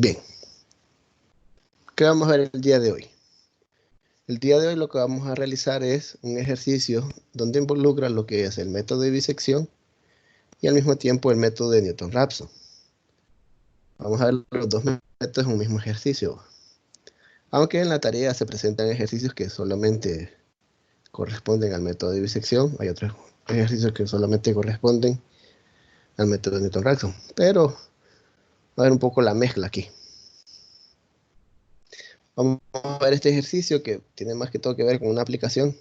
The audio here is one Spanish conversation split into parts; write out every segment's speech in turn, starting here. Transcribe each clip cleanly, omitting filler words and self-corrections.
Bien, ¿qué vamos a ver el día de hoy? El día de hoy lo que vamos a realizar es un ejercicio donde involucra lo que es el método de bisección y al mismo tiempo el método de Newton-Raphson. Vamos a ver los dos métodos en un mismo ejercicio. Aunque en la tarea se presentan ejercicios que solamente corresponden al método de bisección, hay otros ejercicios que solamente corresponden al método de Newton-Raphson, pero va a haber un poco la mezcla aquí. Vamos a ver este ejercicio que tiene más que todo que ver con una aplicación.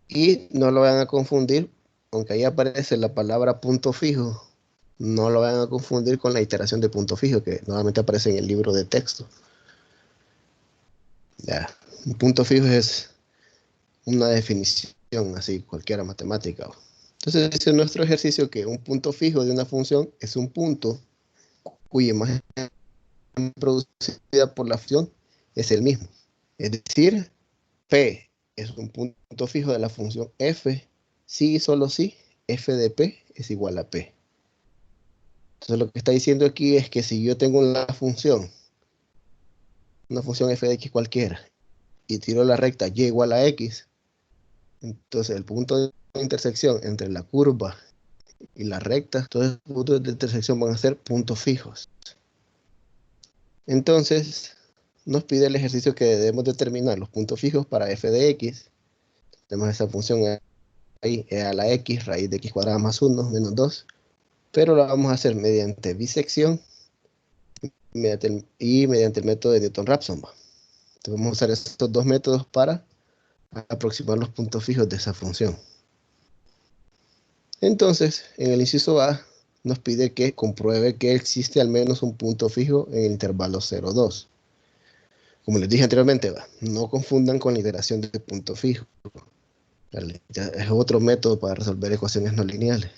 Y no lo vayan a confundir, aunque ahí aparece la palabra punto fijo, no lo vayan a confundir con la iteración de punto fijo que normalmente aparece en el libro de texto. Ya, un punto fijo es una definición así, cualquiera matemática. Entonces dice nuestro ejercicio que un punto fijo de una función es un punto cuya imagen producida por la función es el mismo. Es decir, P es un punto fijo de la función f, si y solo si f de P es igual a P. Entonces lo que está diciendo aquí es que si yo tengo una función f de x cualquiera, y tiro la recta y igual a x, entonces el punto de intersección entre la curva y la recta, todos los puntos de intersección van a ser puntos fijos. Entonces nos pide el ejercicio que debemos determinar los puntos fijos para f de x. Tenemos esa función ahí, e a la x, raíz de x cuadrada más 1 menos 2, pero lo vamos a hacer mediante bisección y mediante el método de Newton-Raphson. Entonces vamos a usar estos dos métodos para aproximar los puntos fijos de esa función. Entonces, en el inciso A nos pide que compruebe que existe al menos un punto fijo en el intervalo 0, 2. Como les dije anteriormente, no confundan con la iteración de punto fijo. Es otro método para resolver ecuaciones no lineales.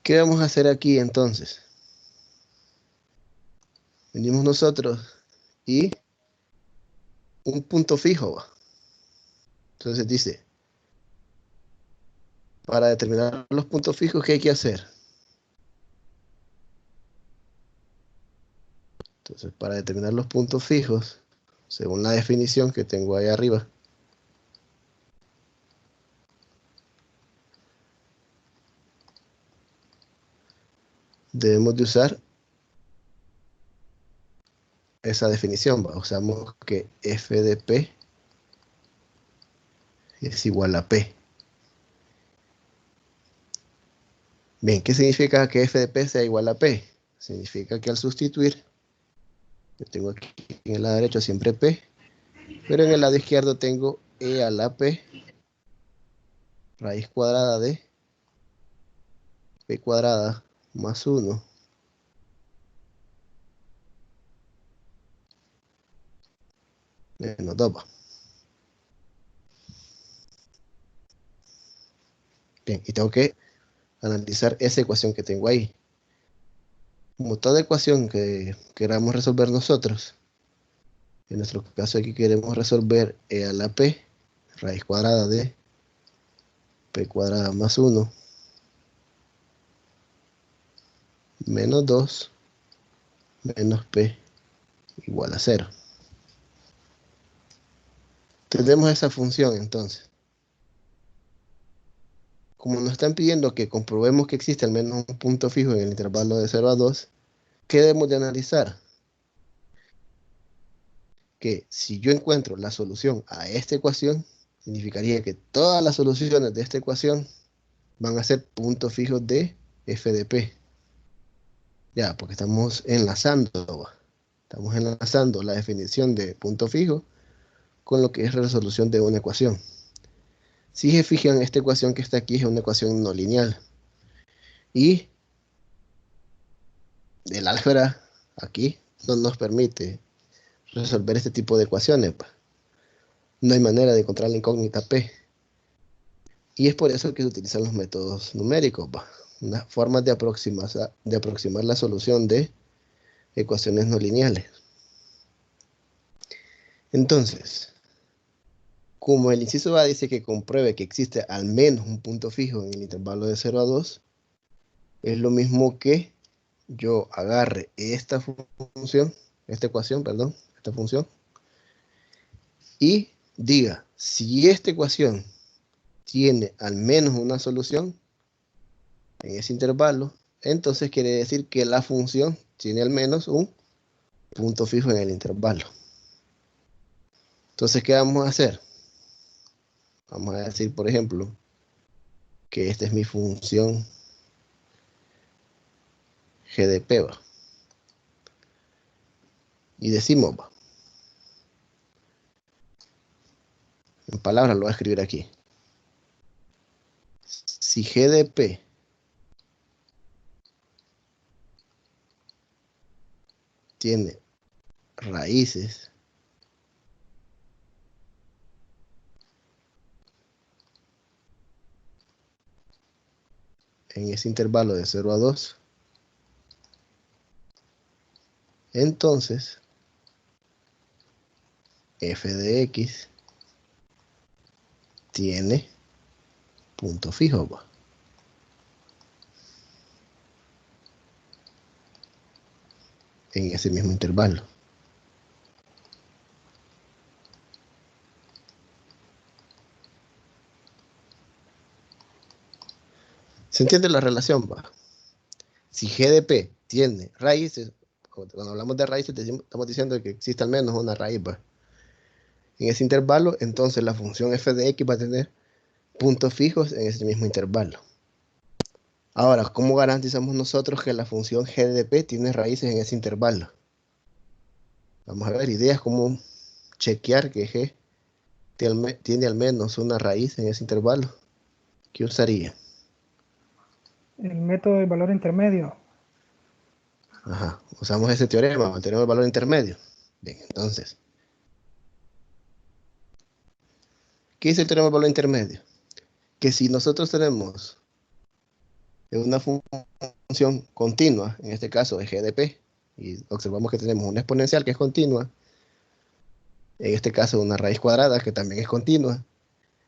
¿Qué vamos a hacer aquí entonces? Venimos nosotros y un punto fijo. Entonces dice, para determinar los puntos fijos, ¿qué hay que hacer? Entonces, para determinar los puntos fijos, según la definición que tengo ahí arriba, debemos de usar esa definición. Usamos que f de p es igual a p. Bien, ¿qué significa que f de p sea igual a p? Significa que al sustituir, yo tengo aquí en el lado derecho siempre p, pero en el lado izquierdo tengo e a la p, raíz cuadrada de p cuadrada más 1 menos 2. Bien, y tengo que analizar esa ecuación que tengo ahí. Como toda ecuación que queramos resolver nosotros, en nuestro caso aquí queremos resolver e a la p, raíz cuadrada de p cuadrada más 1 menos 2 menos p igual a 0. Tenemos esa función entonces. Como nos están pidiendo que comprobemos que existe al menos un punto fijo en el intervalo de 0 a 2, ¿qué debemos de analizar? Que si yo encuentro la solución a esta ecuación, significaría que todas las soluciones de esta ecuación van a ser puntos fijos de f de p. Ya, porque estamos enlazando la definición de punto fijo con lo que es resolución de una ecuación. Si se fijan, esta ecuación que está aquí es una ecuación no lineal. Y el álgebra aquí no nos permite resolver este tipo de ecuaciones. No hay manera de encontrar la incógnita P. Y es por eso que se utilizan los métodos numéricos, unas formas de aproximar la solución de ecuaciones no lineales. Entonces, como el inciso A dice que compruebe que existe al menos un punto fijo en el intervalo de 0 a 2, es lo mismo que yo agarre esta función, esta ecuación, perdón, esta función, y diga, si esta ecuación tiene al menos una solución en ese intervalo, entonces quiere decir que la función tiene al menos un punto fijo en el intervalo. Entonces, ¿qué vamos a hacer? Vamos a decir, por ejemplo, que esta es mi función g de p, ¿va? Y decimos, ¿va? En palabras lo voy a escribir aquí. Si g de p tiene raíces en ese intervalo de 0 a 2, entonces f de x tiene punto fijo, ¿va? En ese mismo intervalo. ¿Se entiende la relación, va? Si g de p tiene raíces, cuando hablamos de raíces estamos diciendo que existe al menos una raíz, ¿va? En ese intervalo, entonces la función f de x va a tener puntos fijos en ese mismo intervalo. Ahora, ¿cómo garantizamos nosotros que la función g de p tiene raíces en ese intervalo? Vamos a ver ideas como chequear que g tiene al menos una raíz en ese intervalo. ¿Qué usaría? El método del valor intermedio. Ajá, usamos ese teorema, el teorema del valor intermedio. Bien, entonces, ¿qué dice el teorema del valor intermedio? Que si nosotros tenemos una función continua, en este caso es g de p, y observamos que tenemos una exponencial que es continua, en este caso una raíz cuadrada que también es continua,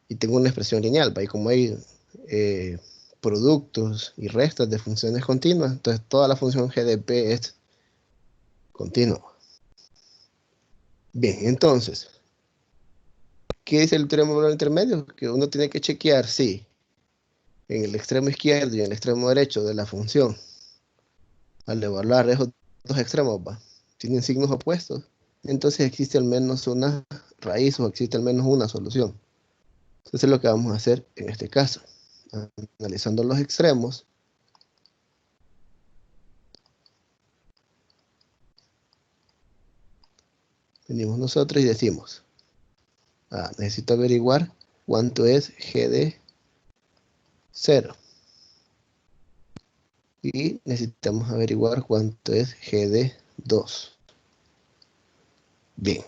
y tengo una expresión lineal, y como hay productos y restas de funciones continuas, entonces toda la función g de p es continua. Bien, entonces, ¿qué dice el teorema del valor intermedio? Que uno tiene que chequear si en el extremo izquierdo y en el extremo derecho de la función, al evaluar esos dos extremos, tienen signos opuestos, entonces existe al menos una raíz o existe al menos una solución. Entonces es lo que vamos a hacer en este caso. Analizando los extremos, venimos nosotros y decimos, necesito averiguar cuánto es g de 0. Y necesitamos averiguar cuánto es g de 2. Bien.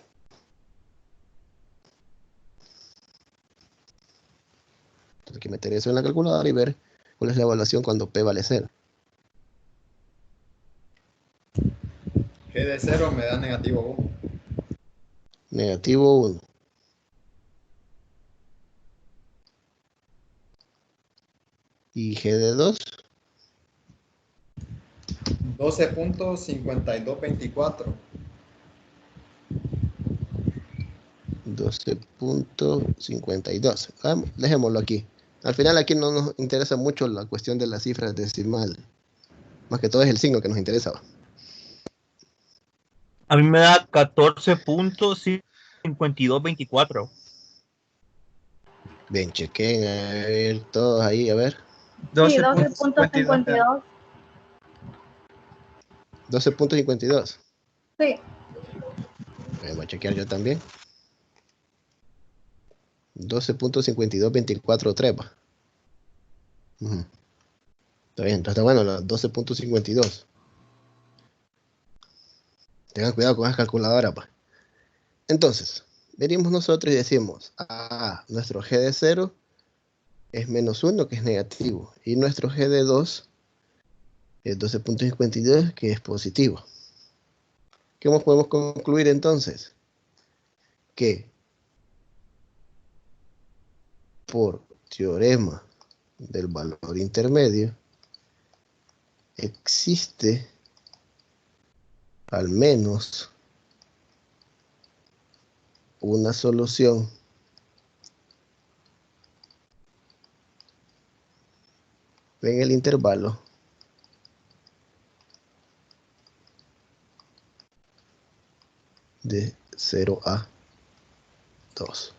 Entonces hay que meter eso en la calculadora y ver cuál es la evaluación cuando p vale 0. G de 0 me da negativo 1. Negativo 1. Y g de 2, 12.5224. 12.52. Dejémoslo aquí. Al final aquí no nos interesa mucho la cuestión de las cifras decimales. Más que todo es el signo que nos interesa. A mí me da 14.5224. Bien, chequen a ver todos ahí, a ver. Sí, 12.52. 12.52. Sí. Voy a chequear yo también. 12.5224 trepa. Está bien, entonces está bueno, la 12.52. Tengan cuidado con las calculadoras, pues. Entonces, venimos nosotros y decimos, nuestro g de 0 es menos 1, que es negativo, y nuestro g de 2 es 12.52, que es positivo. ¿Qué podemos concluir entonces? Que por teorema del valor intermedio, existe al menos una solución en el intervalo de 0 a 2.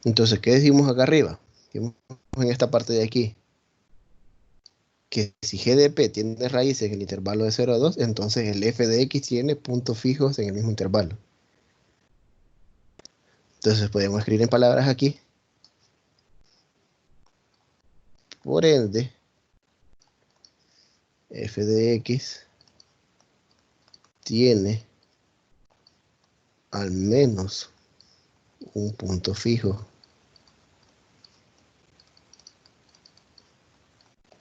Entonces, ¿qué decimos acá arriba? Decimos en esta parte de aquí que si g de p tiene raíces en el intervalo de 0 a 2, entonces el f de x tiene puntos fijos en el mismo intervalo. Entonces podemos escribir en palabras aquí. Por ende, f de x tiene al menos un punto fijo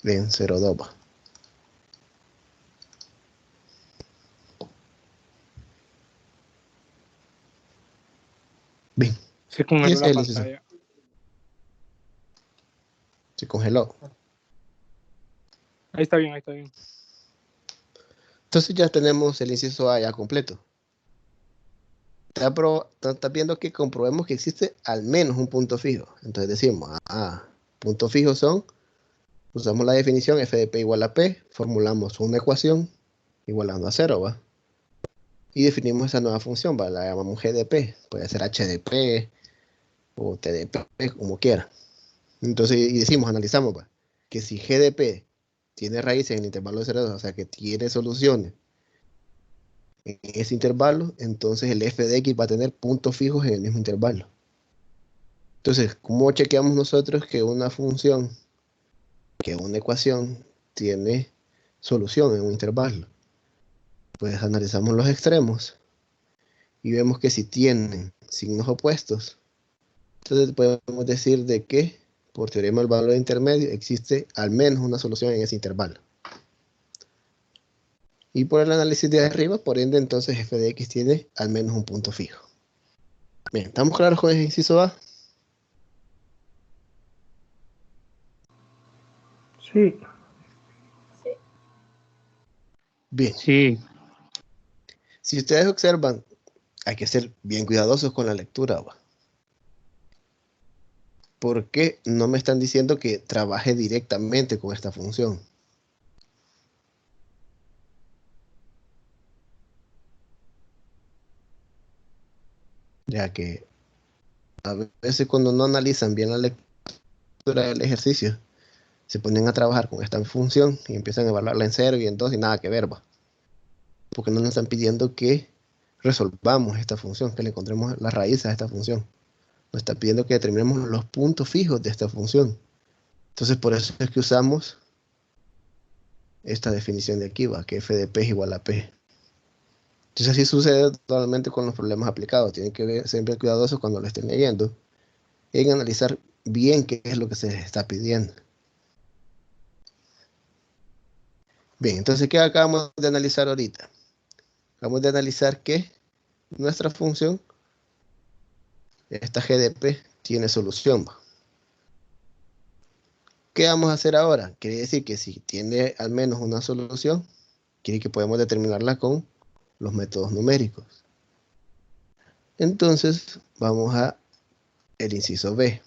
en 0, 2. Bien, Se y congeló ese es la el inciso. pantalla. Se congeló. Ahí está bien, ahí está bien. Entonces ya tenemos el inciso A ya completo. Está viendo que comprobemos que existe al menos un punto fijo. Entonces decimos, puntos fijos son, usamos la definición f de p igual a p, formulamos una ecuación igualando a 0, ¿va? Y definimos esa nueva función, ¿va? La llamamos g de p, puede ser h de p o t de p, como quiera. Entonces, y decimos, analizamos, ¿va? Que si g de p tiene raíces en el intervalo de 0 a 2, o sea que tiene soluciones en ese intervalo, entonces el f de x va a tener puntos fijos en el mismo intervalo. Entonces, ¿cómo chequeamos nosotros que una función, que una ecuación tiene solución en un intervalo? Pues analizamos los extremos y vemos que si tienen signos opuestos, entonces podemos decir de que por teorema del valor intermedio existe al menos una solución en ese intervalo. Y por el análisis de arriba, por ende, entonces f de x tiene al menos un punto fijo. Bien, ¿estamos claros con el inciso A? Sí. Bien. Sí. Si ustedes observan, hay que ser bien cuidadosos con la lectura, ¿va? ¿Por qué no me están diciendo que trabaje directamente con esta función? Ya que a veces cuando no analizan bien la lectura del ejercicio, se ponen a trabajar con esta función y empiezan a evaluarla en 0 y en 2 y nada que ver, ¿va? Porque no nos están pidiendo que resolvamos esta función, que le encontremos la raíz a esta función. Nos están pidiendo que determinemos los puntos fijos de esta función. Entonces por eso es que usamos esta definición de aquí, ¿va? Que f de p es igual a p. Entonces así sucede totalmente con los problemas aplicados. Tienen que ser siempre cuidadosos cuando lo estén leyendo en analizar bien qué es lo que se les está pidiendo. Bien, entonces ¿qué acabamos de analizar ahorita? Acabamos de analizar que nuestra función, esta g de p, tiene solución. ¿Qué vamos a hacer ahora? Quiere decir que si tiene al menos una solución, quiere que podemos determinarla con los métodos numéricos. Entonces vamos a el inciso B.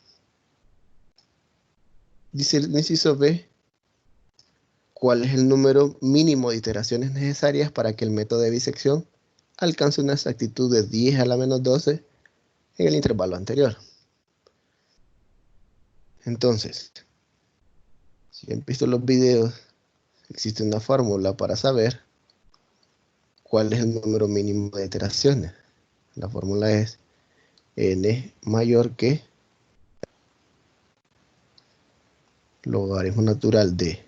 Dice el inciso B, ¿cuál es el número mínimo de iteraciones necesarias para que el método de bisección alcance una exactitud de 10 a la menos 12 en el intervalo anterior? Entonces, si han visto los videos, existe una fórmula para saber cuál es el número mínimo de iteraciones. La fórmula es n mayor que logaritmo natural de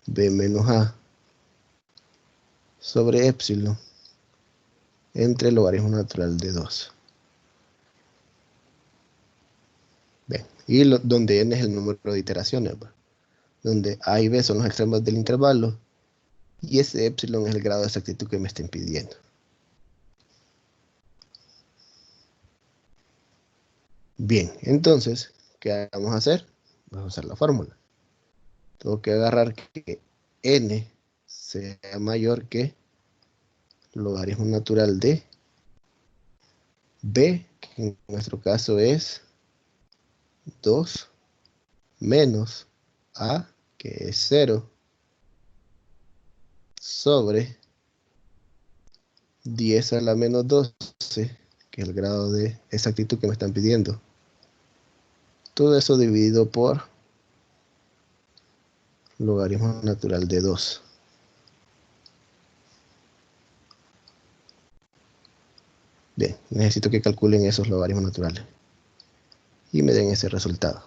b menos a sobre epsilon entre logaritmo natural de 2. Bien, y donde n es el número de iteraciones, ¿va? Donde a y b son los extremos del intervalo y ese epsilon es el grado de exactitud que me estén pidiendo. Bien, entonces, ¿qué vamos a hacer? Vamos a usar la fórmula. Tengo que agarrar que n sea mayor que logaritmo natural de b, que en nuestro caso es 2 menos a, que es 0, sobre 10 a la menos 12, que es el grado de exactitud que me están pidiendo. Todo eso dividido por logaritmo natural de 2. Bien, necesito que calculen esos logaritmos naturales y me den ese resultado.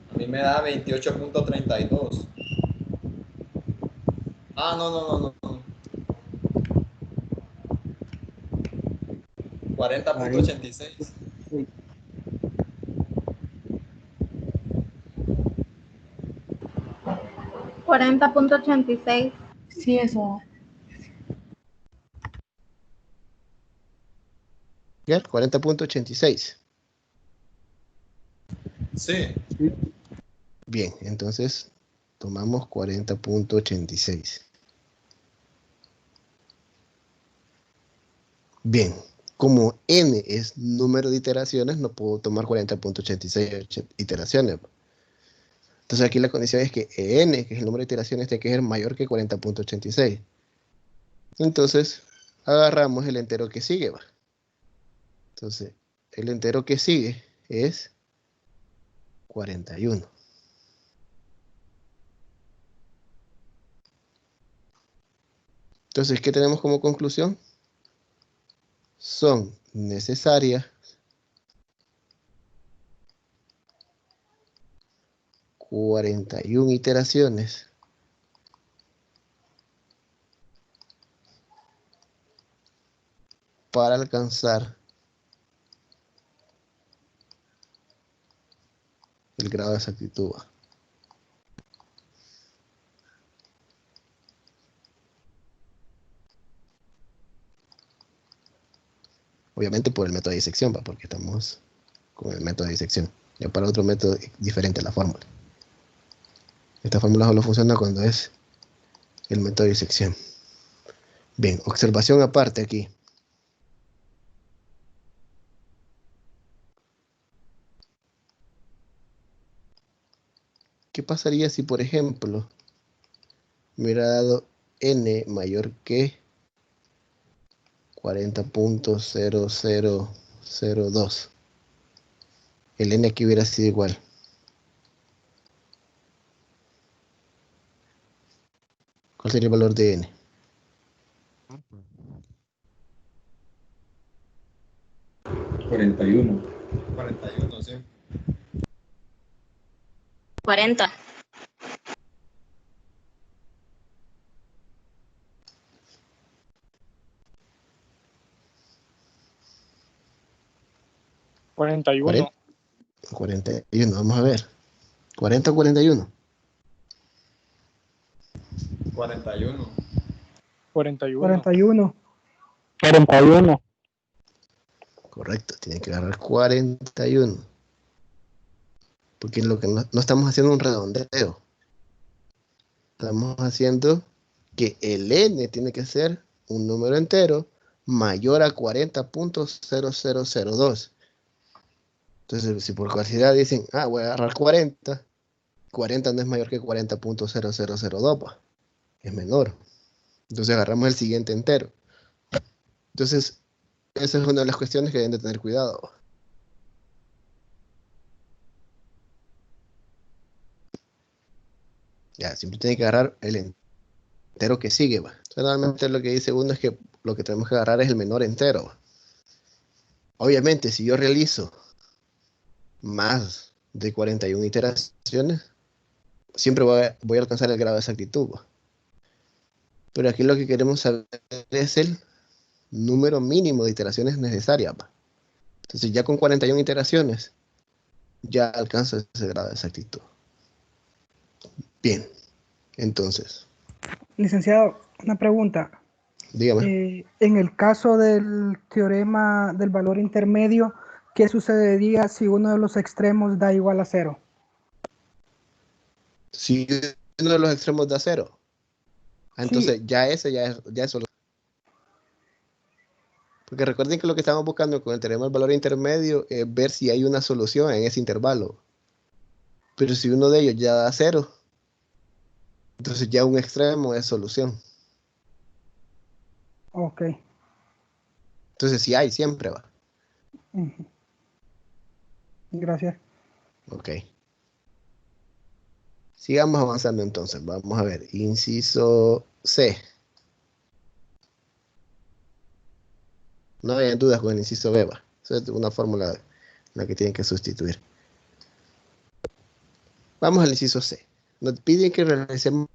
A mí me da 28.32. Ah, no. 40.86. 40.86. Sí, eso. ¿Ya? 40.86. Sí. Bien, entonces tomamos 40.86. Bien, como n es número de iteraciones, no puedo tomar 40.86 iteraciones. Entonces aquí la condición es que n, que es el número de iteraciones, tiene que ser mayor que 40.86. Entonces agarramos el entero que sigue, ¿va? Entonces el entero que sigue es 41. Entonces, ¿qué tenemos como conclusión? Son necesarias 41 iteraciones para alcanzar el grado de exactitud. Obviamente por el método de disección, ¿va? Porque estamos con el método de disección. Ya para otro método es diferente la fórmula. Esta fórmula solo funciona cuando es el método de disección. Bien, observación aparte aquí. ¿Qué pasaría si, por ejemplo, me hubiera dado n mayor que 40.0002? El n aquí hubiera sido igual. ¿Cuál sería el valor de n? 41. 41, sí. 40. Cuarenta y uno. 41, vamos a ver. 40 o 41. 41. 41. 41. 41. Correcto, tiene que agarrar 41. Porque lo que no estamos haciendo un redondeo. Estamos haciendo que el n tiene que ser un número entero mayor a 40.0002. Entonces, si por casualidad dicen, voy a agarrar 40, 40 no es mayor que 40.0002, pues, es menor. Entonces agarramos el siguiente entero. Entonces, esa es una de las cuestiones que deben de tener cuidado. Ya, siempre tiene que agarrar el entero que sigue, va. Normalmente lo que dice uno es que lo que tenemos que agarrar es el menor entero, va. Obviamente, si yo realizo más de 41 iteraciones, siempre voy a alcanzar el grado de exactitud, va. Pero aquí lo que queremos saber es el número mínimo de iteraciones necesarias, va. Entonces ya con 41 iteraciones, ya alcanza ese grado de exactitud. Bien, entonces, Licenciado, una pregunta. dígame. En el caso del teorema del valor intermedio, ¿qué sucedería si uno de los extremos da igual a 0? Si uno de los extremos da 0, entonces Sí, ya es solución. Porque recuerden que lo que estamos buscando con el teorema del valor intermedio es ver si hay una solución en ese intervalo. Pero si uno de ellos ya da 0, entonces ya un extremo es solución. ok. Entonces si hay, siempre va. Ujú. Gracias. Ok. Sigamos avanzando entonces. Vamos a ver. Inciso C. No hayan dudas con el inciso B, va. Esa es una fórmula en la que tienen que sustituir. Vamos al inciso C. Nos piden que realicemos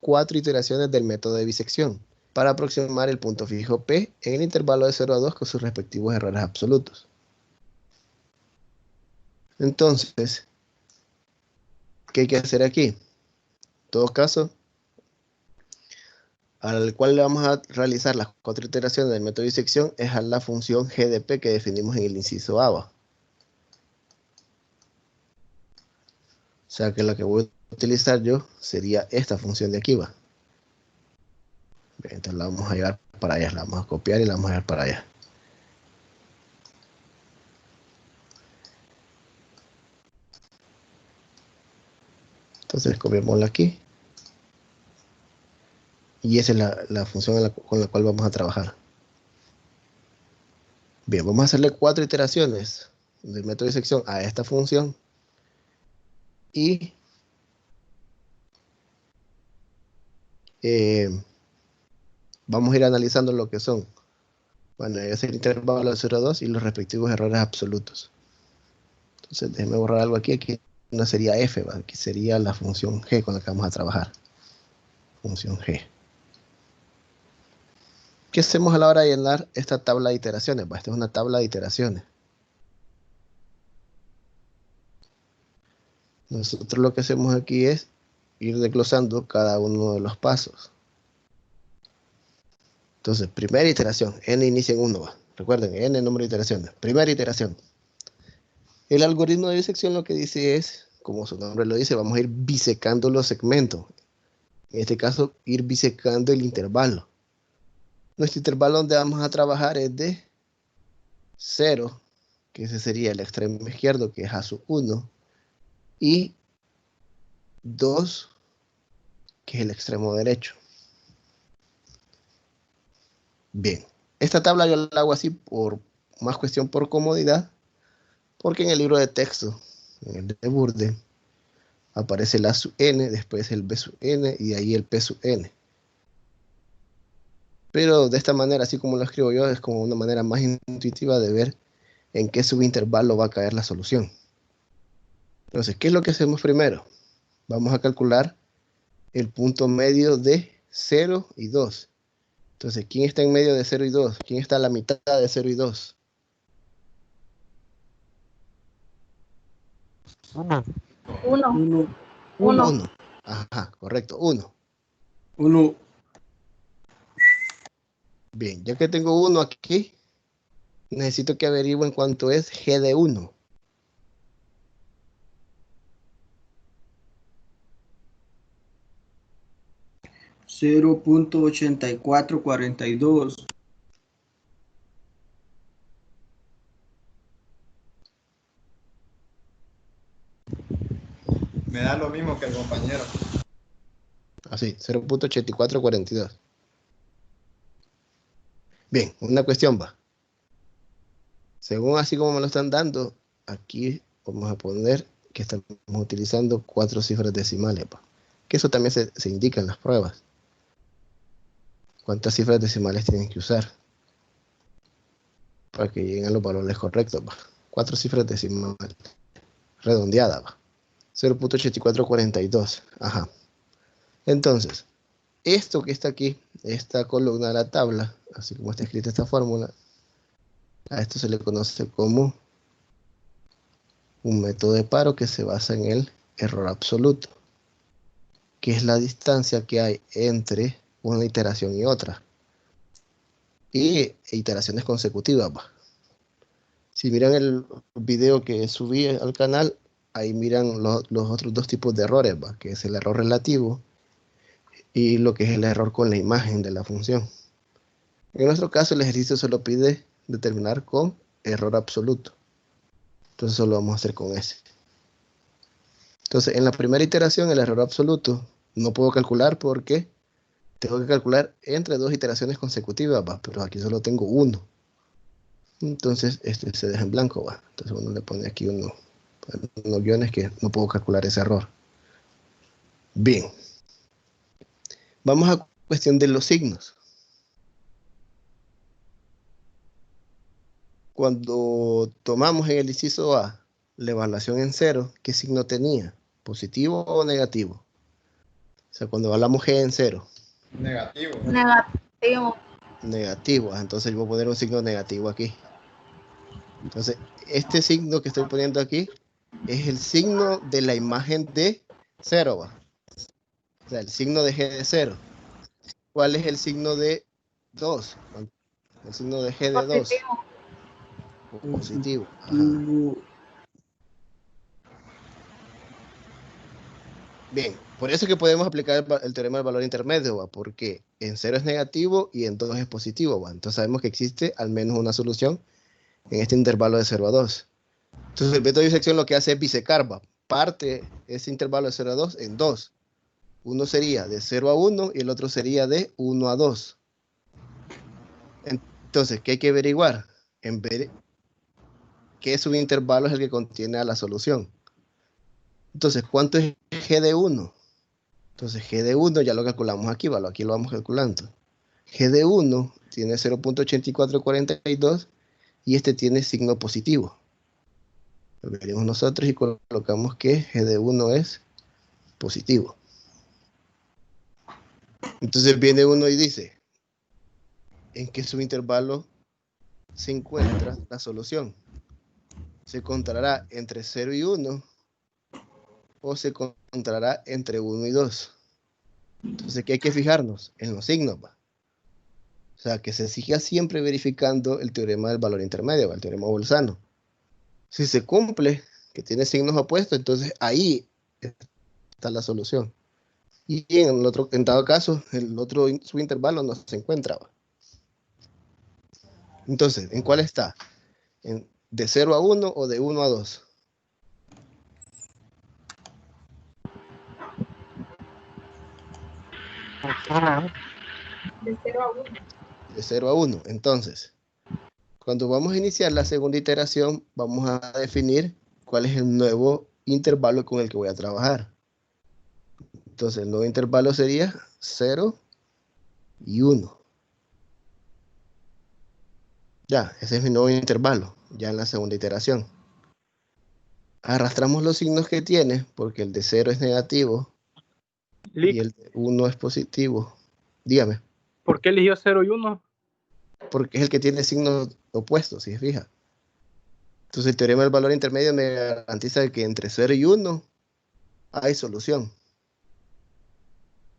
4 iteraciones del método de bisección para aproximar el punto fijo P en el intervalo de 0 a 2 con sus respectivos errores absolutos. Entonces, ¿qué hay que hacer aquí? En todo caso, al cual le vamos a realizar las 4 iteraciones del método de disección es a la función g de p que definimos en el inciso A. O sea que la que voy a utilizar yo sería esta función de aquí, va. Bien, entonces la vamos a llevar para allá, la vamos a copiar y la vamos a llevar para allá. Entonces copiémosla aquí. Y esa es la función con la cual vamos a trabajar. Bien, vamos a hacerle 4 iteraciones del método de disección a esta función. Y vamos a ir analizando lo que son. Bueno, es el intervalo de 0 a 2 y los respectivos errores absolutos. Entonces, déjenme borrar algo aquí. Aquí no sería f, ¿va? Aquí sería la función g con la que vamos a trabajar. Función g. ¿Qué hacemos a la hora de llenar esta tabla de iteraciones? Esta es una tabla de iteraciones. Nosotros lo que hacemos aquí es ir desglosando cada uno de los pasos. Entonces, primera iteración, n inicia en 1. ¿Va? Recuerden, n número de iteraciones. Primera iteración. El algoritmo de bisección lo que dice es, como su nombre lo dice, vamos a ir bisecando los segmentos. En este caso, ir bisecando el intervalo. Nuestro intervalo donde vamos a trabajar es de 0, que ese sería el extremo izquierdo, que es a sub 1, y 2, que es el extremo derecho. Bien, esta tabla yo la hago así por más cuestión por comodidad, porque en el libro de texto, en el de Burde, aparece el A sub n, después el B sub n y de ahí el P sub n. Pero de esta manera, así como lo escribo yo, es como una manera más intuitiva de ver en qué subintervalo va a caer la solución. Entonces, ¿qué es lo que hacemos primero? Vamos a calcular el punto medio de 0 y 2. Entonces, ¿quién está en medio de 0 y 2? ¿Quién está a la mitad de 0 y 2? 1. 1, 1, 1. 1. Ajá, correcto, 1. 1, Bien, ya que tengo 1 aquí, necesito que averigüen cuánto es g de 1. 0.8442. Me da lo mismo que el compañero. Así, 0.8442. Bien, una cuestión va. Según así como me lo están dando, aquí vamos a poner que estamos utilizando 4 cifras decimales. Pa. Que eso también se indica en las pruebas. ¿Cuántas cifras decimales tienen que usar para que lleguen a los valores correctos? Pa. 4 cifras decimales. Redondeada. Pa. 0.8442. Ajá. Entonces, esto que está aquí, esta columna de la tabla, así como está escrita esta fórmula, A esto se le conoce como un método de paro que se basa en el error absoluto, que es la distancia que hay entre una iteración y otra. Y iteraciones consecutivas. Si miran el video que subí al canal, ahí miran los otros dos tipos de errores, que es el error relativo y lo que es el error con la imagen de la función. En nuestro caso, el ejercicio solo pide determinar con error absoluto. Entonces solo vamos a hacer con ese. Entonces, en la primera iteración, el error absoluto no puedo calcular porque tengo que calcular entre dos iteraciones consecutivas, pero aquí solo tengo uno. Entonces, este se deja en blanco, Entonces uno le pone aquí unos guiones que no puedo calcular ese error. Bien. Vamos a cuestión de los signos. Cuando tomamos en el inciso A la evaluación en 0, ¿qué signo tenía? ¿Positivo o negativo? O sea, cuando hablamos G en 0. Negativo. Negativo. Negativo. Entonces yo voy a poner un signo negativo aquí. Entonces, este signo que estoy poniendo aquí es el signo de la imagen de 0, O sea, el signo de G de 0. ¿Cuál es el signo de 2? El signo de G de 2. Positivo. Ajá. Bien, por eso es que podemos aplicar el teorema del valor intermedio, porque en 0 es negativo y en 2 es positivo. Entonces sabemos que existe al menos una solución en este intervalo de 0 a 2. Entonces el método de disección lo que hace es bisecar, parte ese intervalo de 0 a 2 en 2. Uno sería de 0 a 1 y el otro sería de 1 a 2. Entonces, ¿qué hay que averiguar? En ver qué subintervalo es el que contiene a la solución. Entonces, ¿cuánto es G de 1? Entonces, G de 1 ya lo calculamos aquí, aquí lo vamos calculando. G de 1 tiene 0.8442 y este tiene signo positivo. Lo veremos nosotros y colocamos que G de 1 es positivo. Entonces viene uno y dice, ¿en qué subintervalo se encuentra la solución? ¿Se encontrará entre 0 y 1 o se encontrará entre 1 y 2? Entonces, ¿qué hay que fijarnos? En los signos, O sea, que se siga siempre verificando el teorema del valor intermedio, el teorema bolzano. Si se cumple, que tiene signos opuestos, entonces ahí está la solución. Y en dado caso, el otro subintervalo no se encuentra. Entonces, ¿en cuál está? ¿De 0 a 1 o de 1 a 2? De 0 a 1. De 0 a 1. Entonces, cuando vamos a iniciar la segunda iteración, vamos a definir cuál es el nuevo intervalo con el que voy a trabajar. Entonces, el nuevo intervalo sería 0 y 1. Ya, ese es mi nuevo intervalo, ya en la segunda iteración. Arrastramos los signos que tiene, porque el de 0 es negativo y el de 1 es positivo. Dígame. ¿Por qué eligió 0 y 1? Porque es el que tiene signos opuestos, si se fija. Entonces el teorema del valor intermedio me garantiza que entre 0 y 1 hay solución.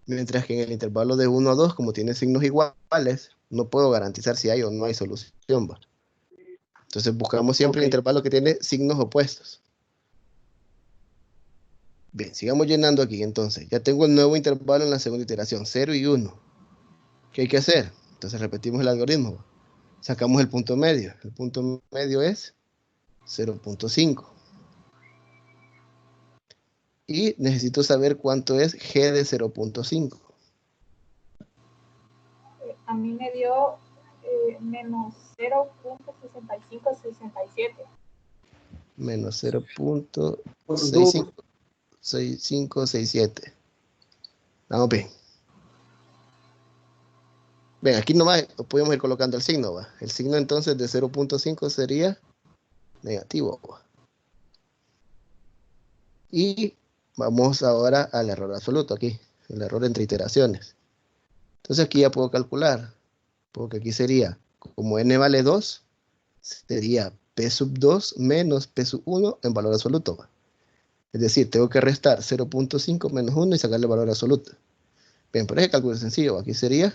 Mientras que en el intervalo de 1 a 2, como tiene signos iguales, no puedo garantizar si hay o no hay solución. Entonces buscamos siempre el intervalo que tiene signos opuestos. Bien, sigamos llenando aquí entonces. Ya tengo el nuevo intervalo en la segunda iteración, 0 y 1. ¿Qué hay que hacer? Entonces repetimos el algoritmo. Sacamos el punto medio. El punto medio es 0.5. Y necesito saber cuánto es G de 0.5. A mí me dio menos 0.6567. Menos 0.6567. Vamos bien. Bien, aquí nomás podemos ir colocando el signo. El signo entonces de 0.5 sería negativo. Y vamos ahora al error absoluto aquí. El error entre iteraciones. Entonces aquí ya puedo calcular. Porque aquí sería, como n vale 2, sería P sub 2 menos P sub 1 en valor absoluto, ¿va? Es decir, tengo que restar 0.5 menos 1 y sacarle el valor absoluto. Bien, por ese cálculo es sencillo. Aquí sería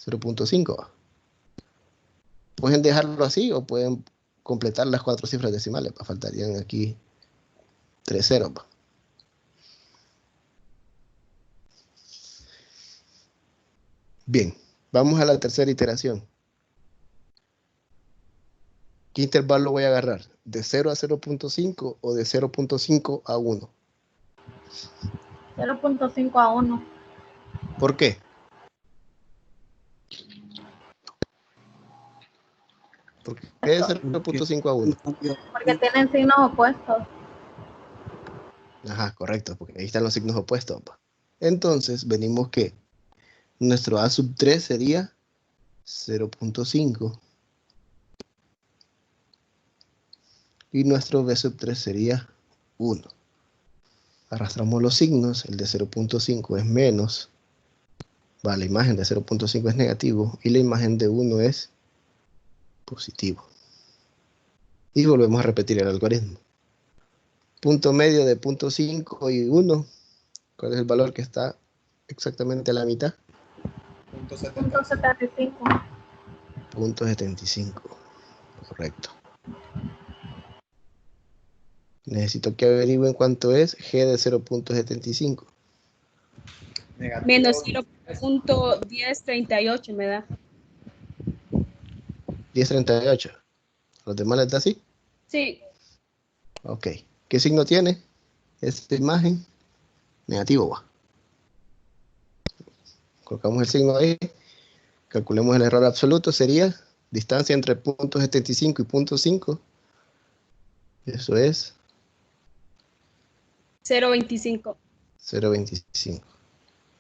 0.5, ¿va? Pueden dejarlo así o pueden completar las 4 cifras decimales. Faltarían aquí 3 ceros, ¿va? Bien, vamos a la tercera iteración. ¿Qué intervalo voy a agarrar? ¿De 0 a 0.5 o de 0.5 a 1? 0.5 a 1. ¿Por qué? ¿Por qué de 0.5 a 1? Porque tienen signos opuestos. Ajá, correcto, porque ahí están los signos opuestos, ¿va? Entonces, venimos que nuestro A sub 3 sería 0.5 y nuestro B sub 3 sería 1. Arrastramos los signos, el de 0.5 es menos, va, la imagen de 0.5 es negativo y la imagen de 1 es positivo. Y volvemos a repetir el algoritmo. Punto medio de 0.5 y 1, ¿cuál es el valor que está exactamente a la mitad? 0.75. 0.75, correcto. Necesito que averigüen cuánto es G de 0.75. Menos 0.1038 me da. 1038. ¿Los demás les da así? Sí. Ok. ¿Qué signo tiene esta imagen? Negativo, va. Colocamos el signo ahí. Calculemos el error absoluto. Sería distancia entre 0.75 y 0.5. Eso es 0.25. 0.25.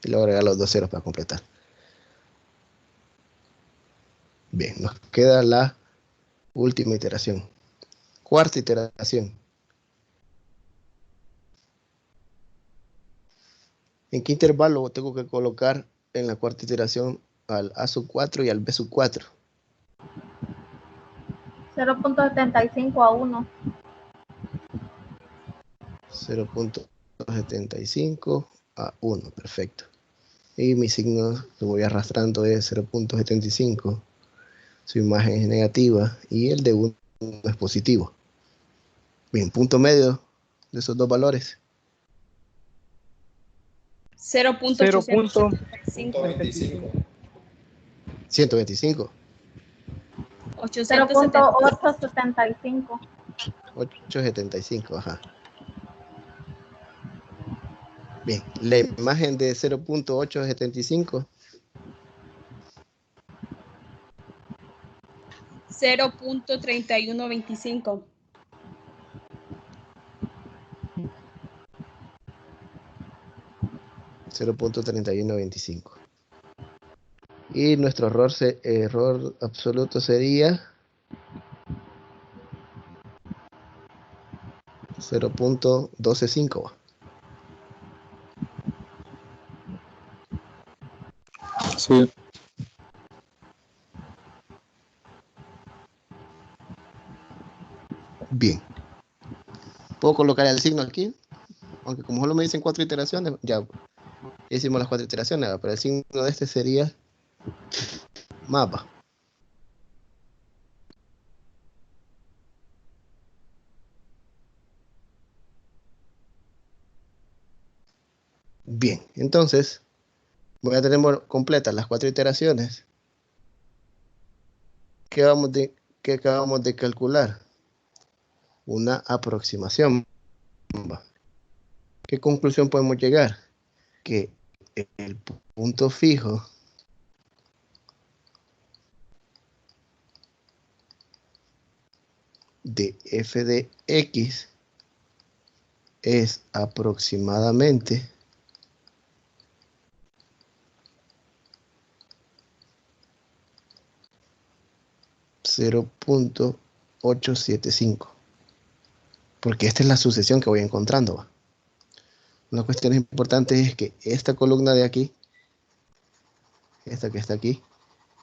Y luego agregar los dos ceros para completar. Bien, nos queda la última iteración. Cuarta iteración. ¿En qué intervalo tengo que colocar en la cuarta iteración al A sub 4 y al B sub 4? 0.75 a 1. 0.75 a 1, perfecto. Y mi signo que voy arrastrando es 0.75. Su imagen es negativa y el de 1 es positivo. Bien, punto medio de esos dos valores. 0.875. 125. 0.875. 875, ajá. Bien, la imagen de 0.875. 0.3125. 0.3125. Y nuestro error absoluto sería 0.125. Sí. Bien. ¿Puedo colocar el signo aquí? Aunque como solo me dicen 4 iteraciones, ya hicimos las 4 iteraciones, pero el signo de este sería mapa. Bien, entonces voy a tener completas las 4 iteraciones. ¿Qué acabamos de calcular? Una aproximación. ¿Qué conclusión podemos llegar? Que el punto fijo de f de x es aproximadamente 0.875, porque esta es la sucesión que voy encontrando. Una cuestión importante es que esta columna de aquí, esta que está aquí,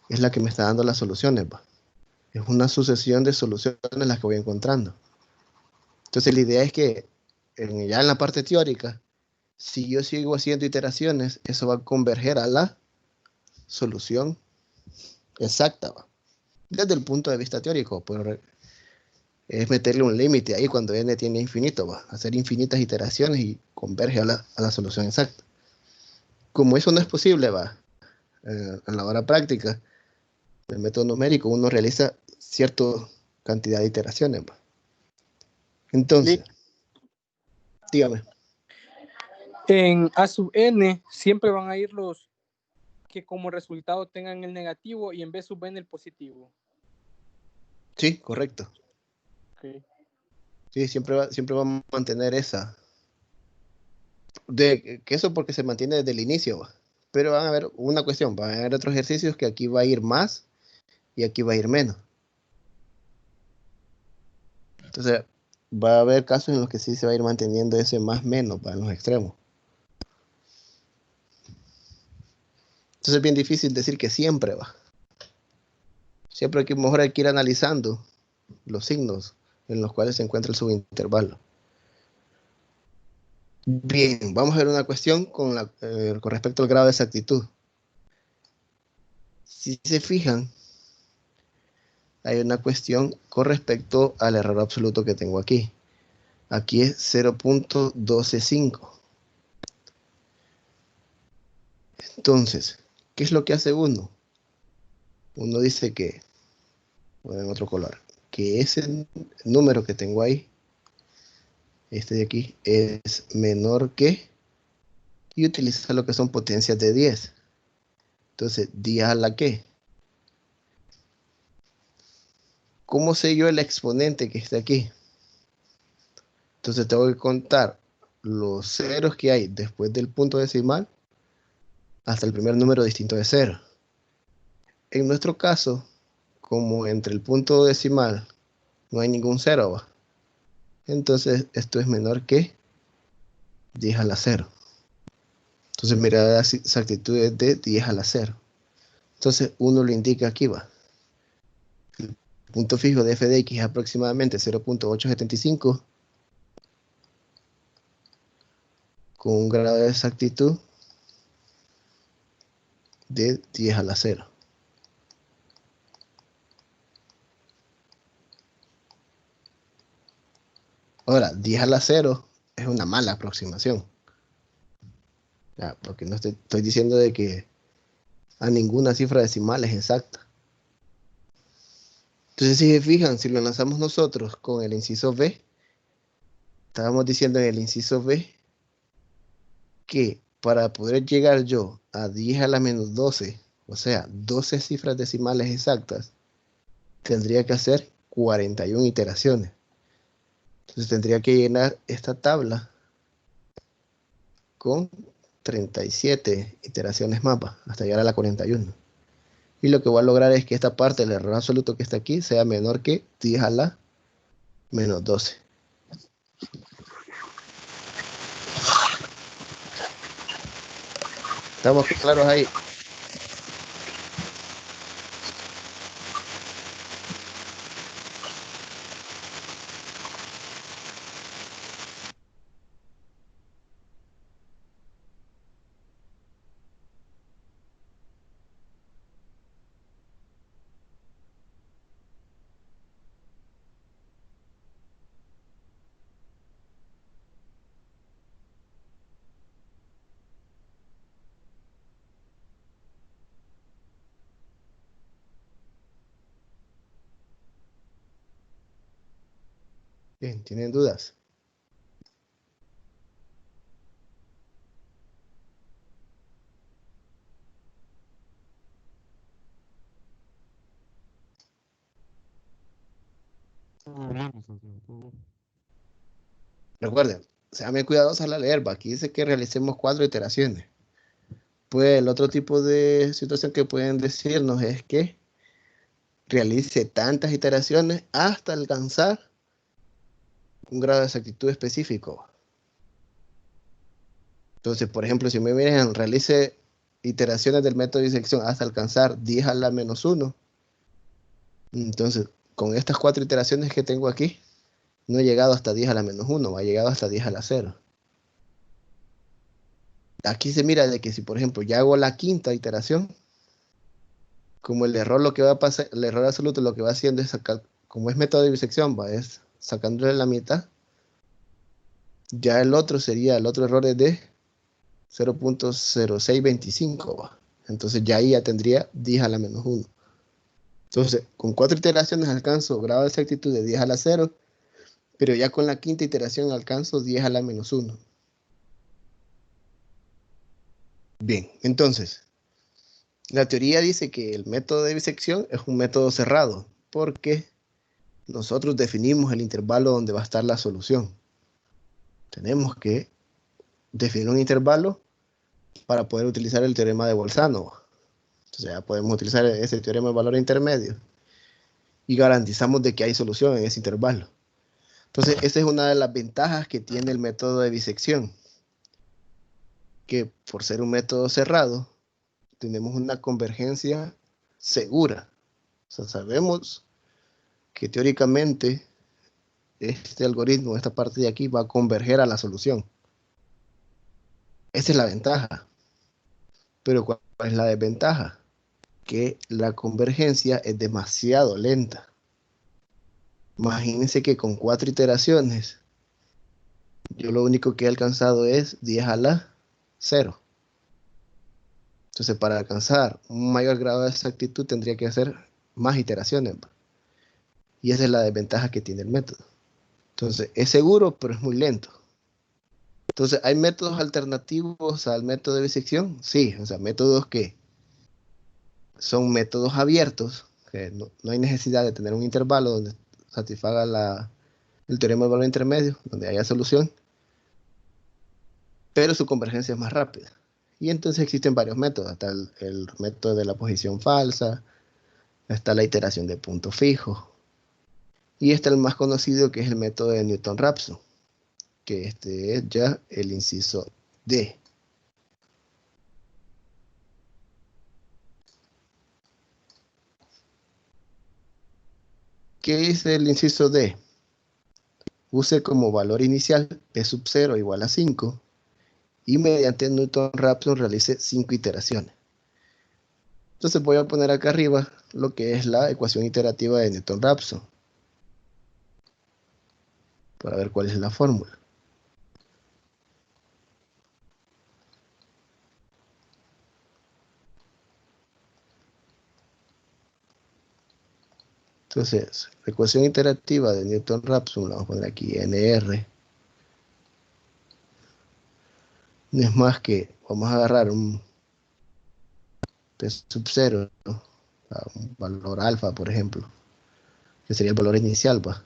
es la que me está dando las soluciones, ¿va? Es una sucesión de soluciones las que voy encontrando. Entonces la idea es que ya en la parte teórica, si yo sigo haciendo iteraciones, eso va a converger a la solución exacta, ¿va? Desde el punto de vista teórico, pues es meterle un límite ahí cuando n tiene infinito, va a hacer infinitas iteraciones y converge a la solución exacta. Como eso no es posible, va, en la hora práctica, el método numérico, uno realiza cierta cantidad de iteraciones, va. Entonces, dígame. En A sub n siempre van a ir los que como resultado tengan el negativo y en B sub n el positivo. Sí, correcto. Okay. Sí, siempre va a mantener esa. Que eso porque se mantiene desde el inicio, va. Pero van a haber una cuestión, van a haber otros ejercicios que aquí va a ir más y aquí va a ir menos. Entonces, va a haber casos en los que sí se va a ir manteniendo ese más menos para los extremos. Entonces es bien difícil decir que siempre va. Siempre hay que, mejor hay que ir analizando los signos en los cuales se encuentra el subintervalo. Bien, vamos a ver una cuestión con respecto al grado de exactitud. Si se fijan, hay una cuestión con respecto al error absoluto que tengo aquí. Aquí es 0.125. Entonces, ¿qué es lo que hace uno? Uno dice que, en otro color, que ese número que tengo ahí, este de aquí, es menor que, y utiliza lo que son potencias de 10. Entonces, 10 a la que. ¿Cómo sé yo el exponente que está aquí? Entonces tengo que contar los ceros que hay después del punto decimal hasta el primer número distinto de 0. En nuestro caso, como entre el punto decimal no hay ningún 0, ¿va? Entonces esto es menor que 10 a la 0. Entonces mira, la exactitud es de 10 a la 0. Entonces uno lo indica aquí, va. El punto fijo de f de x es aproximadamente 0.875 con un grado de exactitud de 10 a la 0. Ahora, 10 a la 0 es una mala aproximación. Ya, porque no estoy diciendo de que a ninguna cifra decimal es exacta. Entonces, si se fijan, si lo lanzamos nosotros con el inciso B, estábamos diciendo en el inciso B que para poder llegar yo a 10 a la menos 12, o sea, 12 cifras decimales exactas, tendría que hacer 41 iteraciones. Entonces tendría que llenar esta tabla con 37 iteraciones mapa hasta llegar a la 41. Y lo que voy a lograr es que esta parte del error absoluto que está aquí sea menor que 10 a la menos 12. ¿Estamos claros ahí? Bien, ¿tienen dudas? Recuerden, sean cuidadosos al leer. Aquí dice que realicemos 4 iteraciones. Pues el otro tipo de situación que pueden decirnos es que realice tantas iteraciones hasta alcanzar un grado de exactitud específico. Entonces, por ejemplo, si me miran, realice iteraciones del método de disección hasta alcanzar 10 a la menos 1. Entonces, con estas 4 iteraciones que tengo aquí, no he llegado hasta 10 a la menos 1, ha llegado hasta 10 a la 0. Aquí se mira de que si, por ejemplo, ya hago la quinta iteración, como el error lo que va a pasar, el error absoluto lo que va haciendo es sacar, como es método de bisección, es sacándole la mitad. Ya el otro error es de 0.0625, entonces ya ahí ya tendría 10 a la menos 1. Entonces, con 4 iteraciones alcanzo grado de exactitud de 10 a la 0, pero ya con la quinta iteración alcanzo 10 a la menos 1. Bien, entonces, la teoría dice que el método de bisección es un método cerrado, porque nosotros definimos el intervalo donde va a estar la solución. Tenemos que definir un intervalo para poder utilizar el teorema de Bolzano. Entonces ya podemos utilizar ese teorema de valor intermedio y garantizamos de que hay solución en ese intervalo. Entonces, esa es una de las ventajas que tiene el método de bisección, que por ser un método cerrado, tenemos una convergencia segura. O sea, sabemos que teóricamente este algoritmo, esta parte de aquí, va a converger a la solución. Esa es la ventaja. Pero ¿cuál es la desventaja? Que la convergencia es demasiado lenta. Imagínense que con 4 iteraciones, yo lo único que he alcanzado es 10 a la 0. Entonces, para alcanzar un mayor grado de exactitud, tendría que hacer más iteraciones. Y esa es la desventaja que tiene el método. Entonces, es seguro, pero es muy lento. Entonces, ¿hay métodos alternativos al método de bisección? Sí, o sea, métodos que son métodos abiertos, que no hay necesidad de tener un intervalo donde satisfaga el teorema del valor intermedio, donde haya solución, pero su convergencia es más rápida. Y entonces existen varios métodos. Está el método de la posición falsa, está la iteración de punto fijo, y está el más conocido, que es el método de Newton-Raphson, que este es ya el inciso D. ¿Qué es el inciso D? Use como valor inicial P sub 0 igual a 5 y mediante Newton-Raphson realice 5 iteraciones. Entonces voy a poner acá arriba lo que es la ecuación iterativa de Newton-Raphson para ver cuál es la fórmula. Entonces, la ecuación iterativa de Newton-Raphson la vamos a poner aquí, NR. No es más que, vamos a agarrar un P sub 0, ¿no? Un valor alfa, por ejemplo, que sería el valor inicial, ¿va?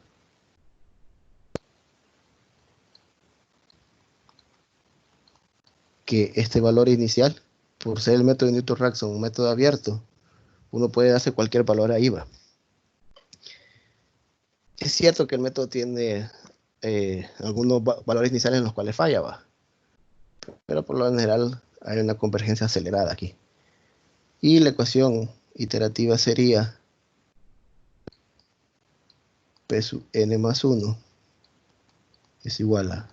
Que este valor inicial, por ser el método de Newton-Raphson un método abierto, uno puede hacer cualquier valor ahí, ¿va? Es cierto que el método tiene algunos valores iniciales en los cuales falla, ¿va? Pero por lo general hay una convergencia acelerada aquí. Y la ecuación iterativa sería P sub n más 1 es igual a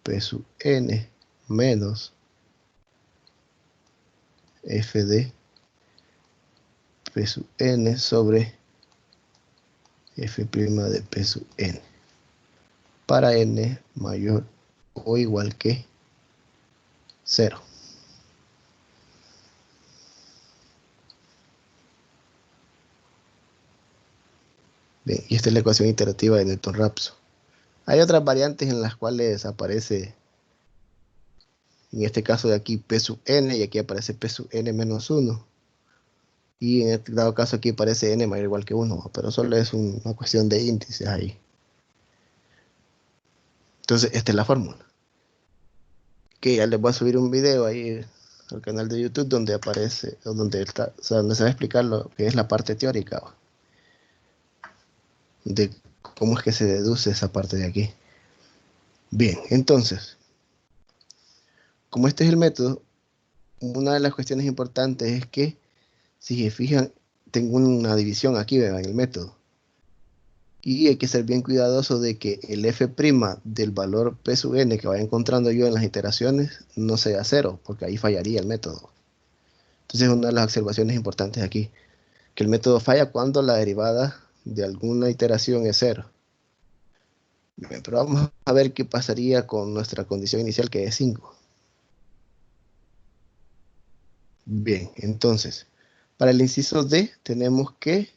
P sub n menos f de P sub n sobre f' de P sub n para n mayor o igual que 0. Bien, y esta es la ecuación iterativa de Newton-Raphson. Hay otras variantes en las cuales aparece, en este caso de aquí, P sub n, y aquí aparece P sub n menos 1. Y en este dado caso aquí aparece n mayor o igual que 1, pero solo es una cuestión de índices ahí. Entonces, esta es la fórmula. Que ya les voy a subir un video ahí al canal de YouTube donde aparece, donde está, o sea, donde se va a explicar lo que es la parte teórica, ¿va? De cómo es que se deduce esa parte de aquí. Bien, entonces, como este es el método, una de las cuestiones importantes es que, si se fijan, tengo una división aquí, ¿verdad? En el método. Y hay que ser bien cuidadoso de que el f' del valor p sub n que vaya encontrando yo en las iteraciones no sea 0, porque ahí fallaría el método. Entonces, una de las observaciones importantes aquí, que el método falla cuando la derivada de alguna iteración es 0. Bien, pero vamos a ver qué pasaría con nuestra condición inicial, que es 5. Bien, entonces, para el inciso D tenemos que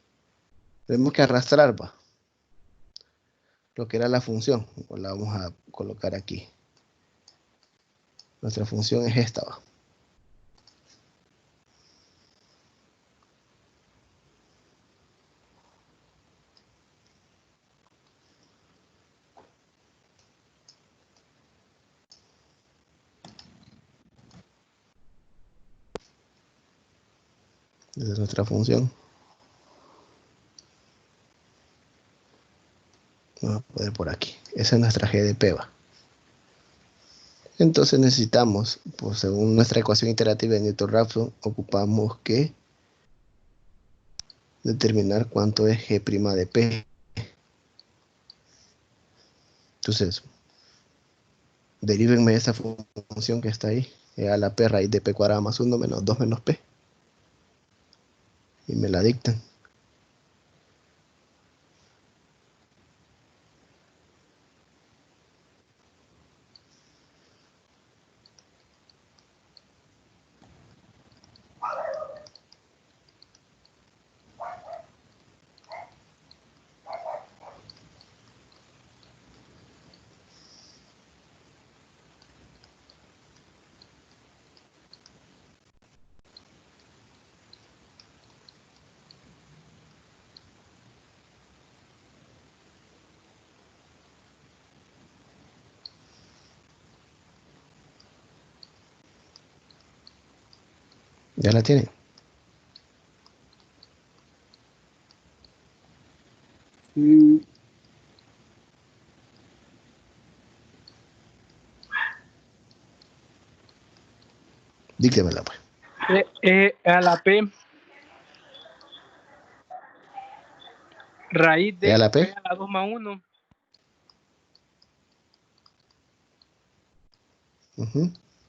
arrastrar, ¿va? Lo que era la función. Pues la vamos a colocar aquí. Nuestra función es esta, ¿va? Esa es nuestra función. Vamos a poner por aquí. Esa es nuestra GDP, ¿va? Entonces necesitamos, pues según nuestra ecuación iterativa de Newton-Raphson, ocupamos que determinar cuánto es G' de P. Entonces, derívenme esa función que está ahí, a la P raíz de P cuadrada más 1 menos 2 menos P. Y me la dictan. ¿Ya la tienen? Díctemela, pues. A la P raíz ¿E a de la P P? a la 2 más 1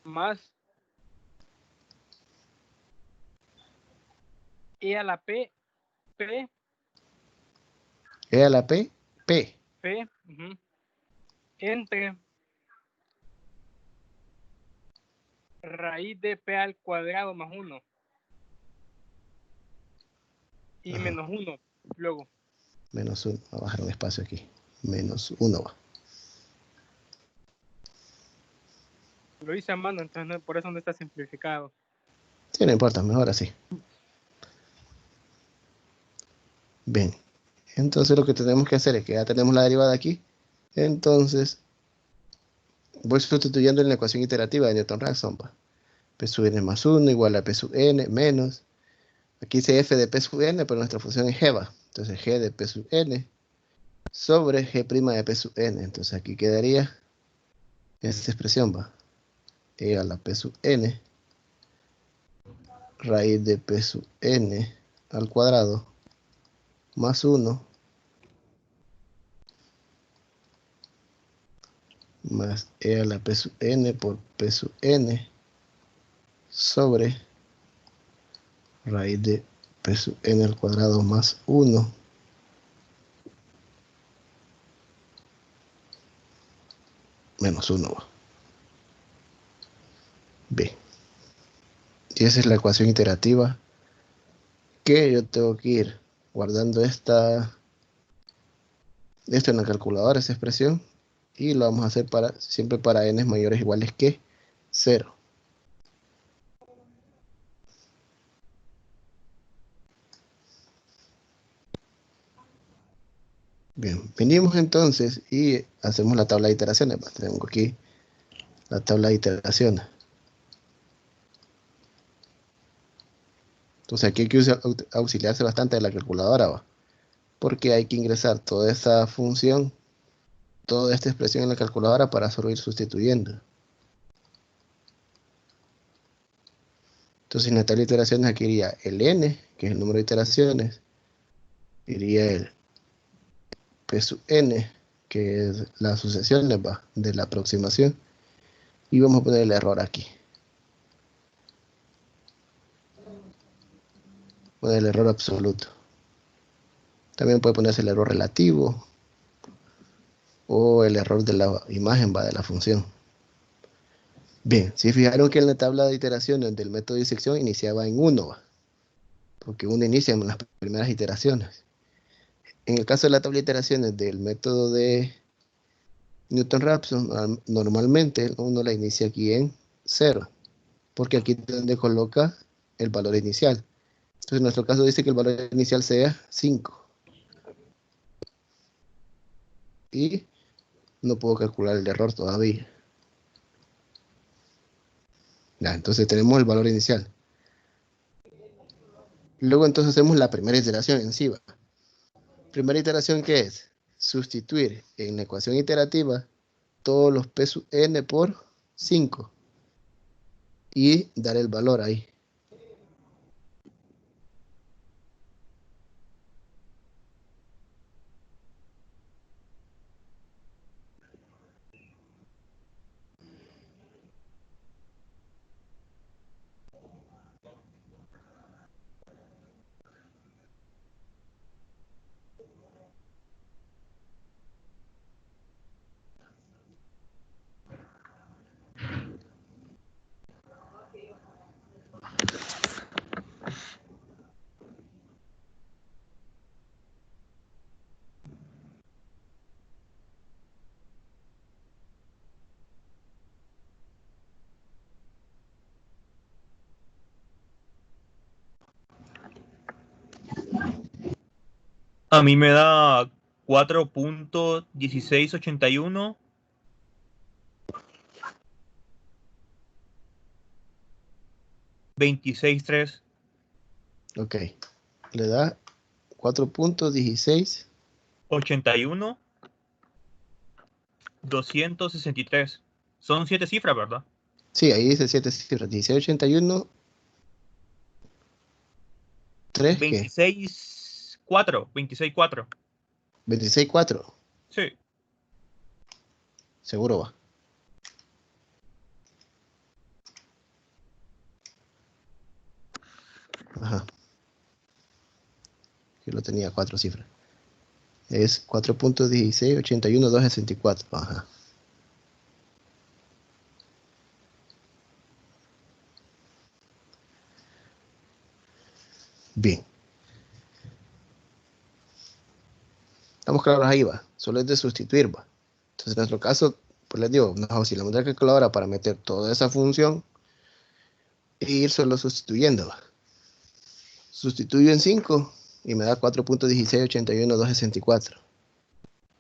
más E a la P, P, ¿E a la P? P. P, entre raíz de P al cuadrado más 1 y Ajá. menos 1 luego. Menos 1. Voy a bajar un espacio aquí. Menos 1 va. Lo hice a mano, entonces por eso no está simplificado. Sí, no importa, mejor así. Bien. Entonces lo que tenemos que hacer es que ya tenemos la derivada aquí. Entonces, voy sustituyendo en la ecuación iterativa de Newton-Raphson. P sub n más 1 igual a P sub n menos. Aquí dice f de P sub n, pero nuestra función es g, ¿va? Entonces g de P sub n sobre g' de P sub n. Entonces aquí quedaría esta expresión, ¿va? E a la P sub n raíz de P sub n al cuadrado más 1 más E a la P sub n por P sub n sobre raíz de P sub n al cuadrado más 1 menos 1. Bien. Y esa es la ecuación iterativa que yo tengo que ir guardando esto en la calculadora, esta expresión, y lo vamos a hacer siempre para n mayores o iguales que 0. Bien, venimos entonces y hacemos la tabla de iteraciones. Tengo aquí la tabla de iteraciones. Entonces aquí hay que auxiliarse bastante de la calculadora, ¿va? Porque hay que ingresar toda esta función, toda esta expresión en la calculadora para solo ir sustituyendo. Entonces en la tabla de iteraciones aquí iría el n, que es el número de iteraciones, iría el p sub n, que es la sucesión de la aproximación, y vamos a poner el error aquí. Poner el error absoluto. También puede ponerse el error relativo o el error de la imagen de la función. Bien, si fijaron que en la tabla de iteraciones del método de disección iniciaba en 1, porque 1 inicia en las primeras iteraciones. En el caso de la tabla de iteraciones del método de Newton-Raphson, normalmente uno la inicia aquí en 0, porque aquí es donde coloca el valor inicial. Entonces en nuestro caso dice que el valor inicial sea 5. Y no puedo calcular el error todavía. Ya, entonces tenemos el valor inicial. Luego entonces hacemos la primera iteración en sí. Primera iteración, ¿qué es? Sustituir en la ecuación iterativa todos los p sub n por 5 y dar el valor ahí. A mí me da 4.1681. 26.3. Ok. Le da 4.16. 81. 263. Son 7 cifras, ¿verdad? Sí, ahí dice 7 cifras. 1681. 3, ¿qué? 26.4. 26.4. 26.4. Sí. Seguro va. Ajá. Yo lo tenía 4 cifras. Es 4.1681.264. Ajá. Bien. Estamos claros ahí, va. Solo es de sustituir, va. Entonces, en nuestro caso, pues les digo, nos auxiliamos de la calculadora para meter toda esa función e ir solo sustituyendo, va. Sustituyo en 5 y me da 4.1681.264.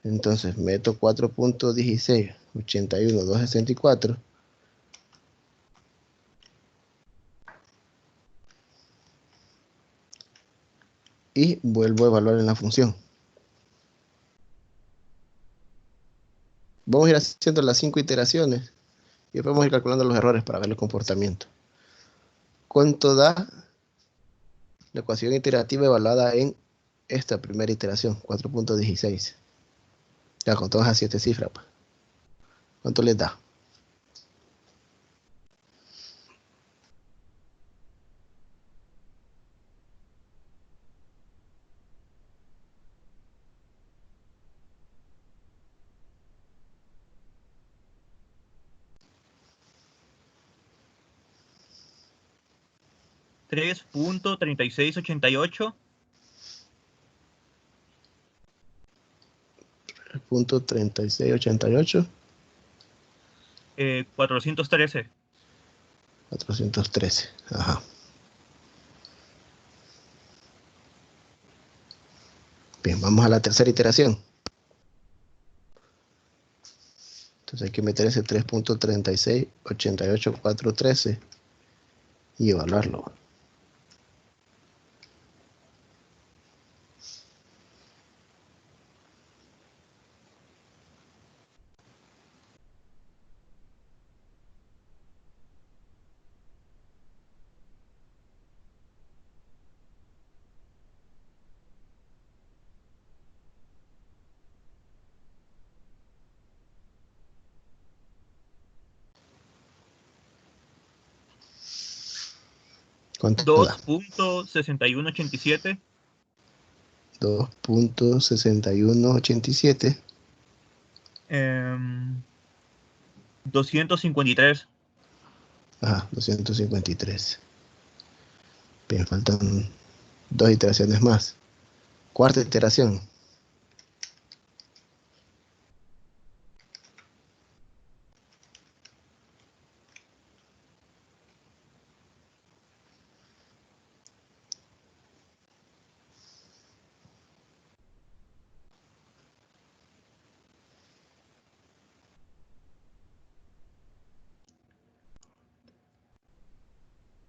Entonces, meto 4.1681.264 y vuelvo a evaluar en la función. Vamos a ir haciendo las 5 iteraciones y después vamos a ir calculando los errores para ver el comportamiento. ¿Cuánto da la ecuación iterativa evaluada en esta primera iteración? 4.16. Ya con todas las 7 cifras. Pa. ¿Cuánto les da? $3.3688. Punto 3688. 413. 413. Ajá. Bien, vamos a la tercera iteración. Entonces hay que meter ese 3.3688413 y evaluarlo. ¿Cuánto da? 2.6187. 2.6187. 253. Ajá, 253. Bien, faltan 2 iteraciones más. Cuarta iteración.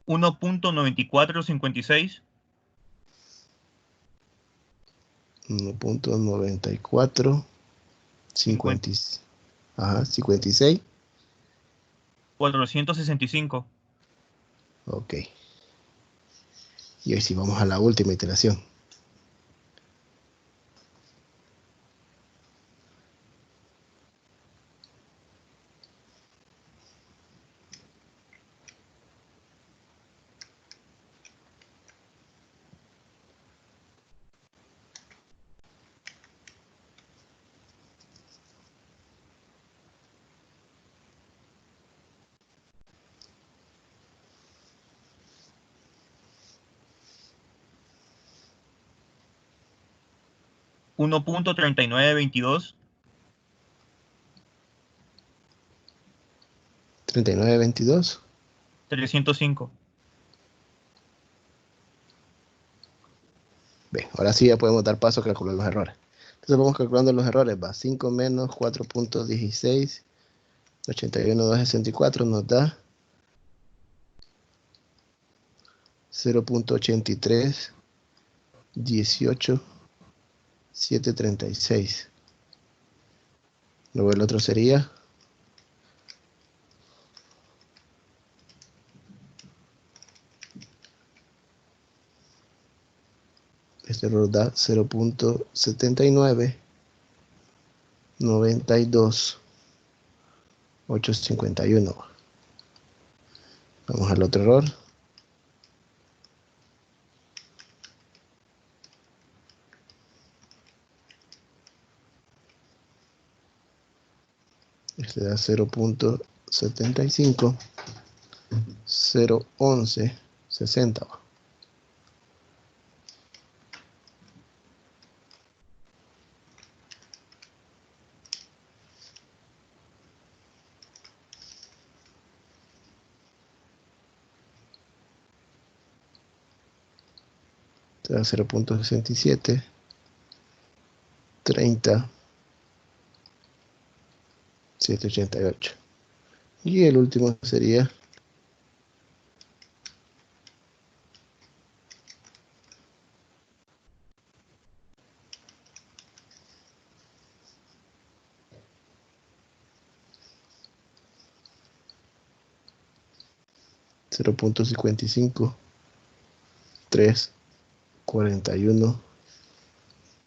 $1.9456. 1.94. 56. 465. Ok. Y hoy sí vamos a la última iteración. $1.3922. 3922. 305. Bien, ahora sí ya podemos dar paso a calcular los errores. Entonces vamos calculando los errores. Va 5 menos 4.16. 81.264 nos da 0.83. 18. 736. Luego el otro sería este error da 0.79. 92. 851. Vamos al otro error. Este da 0.75. 011. 60. Te da 0.67. 30. 788. Y el último sería 0.55. 3. 41.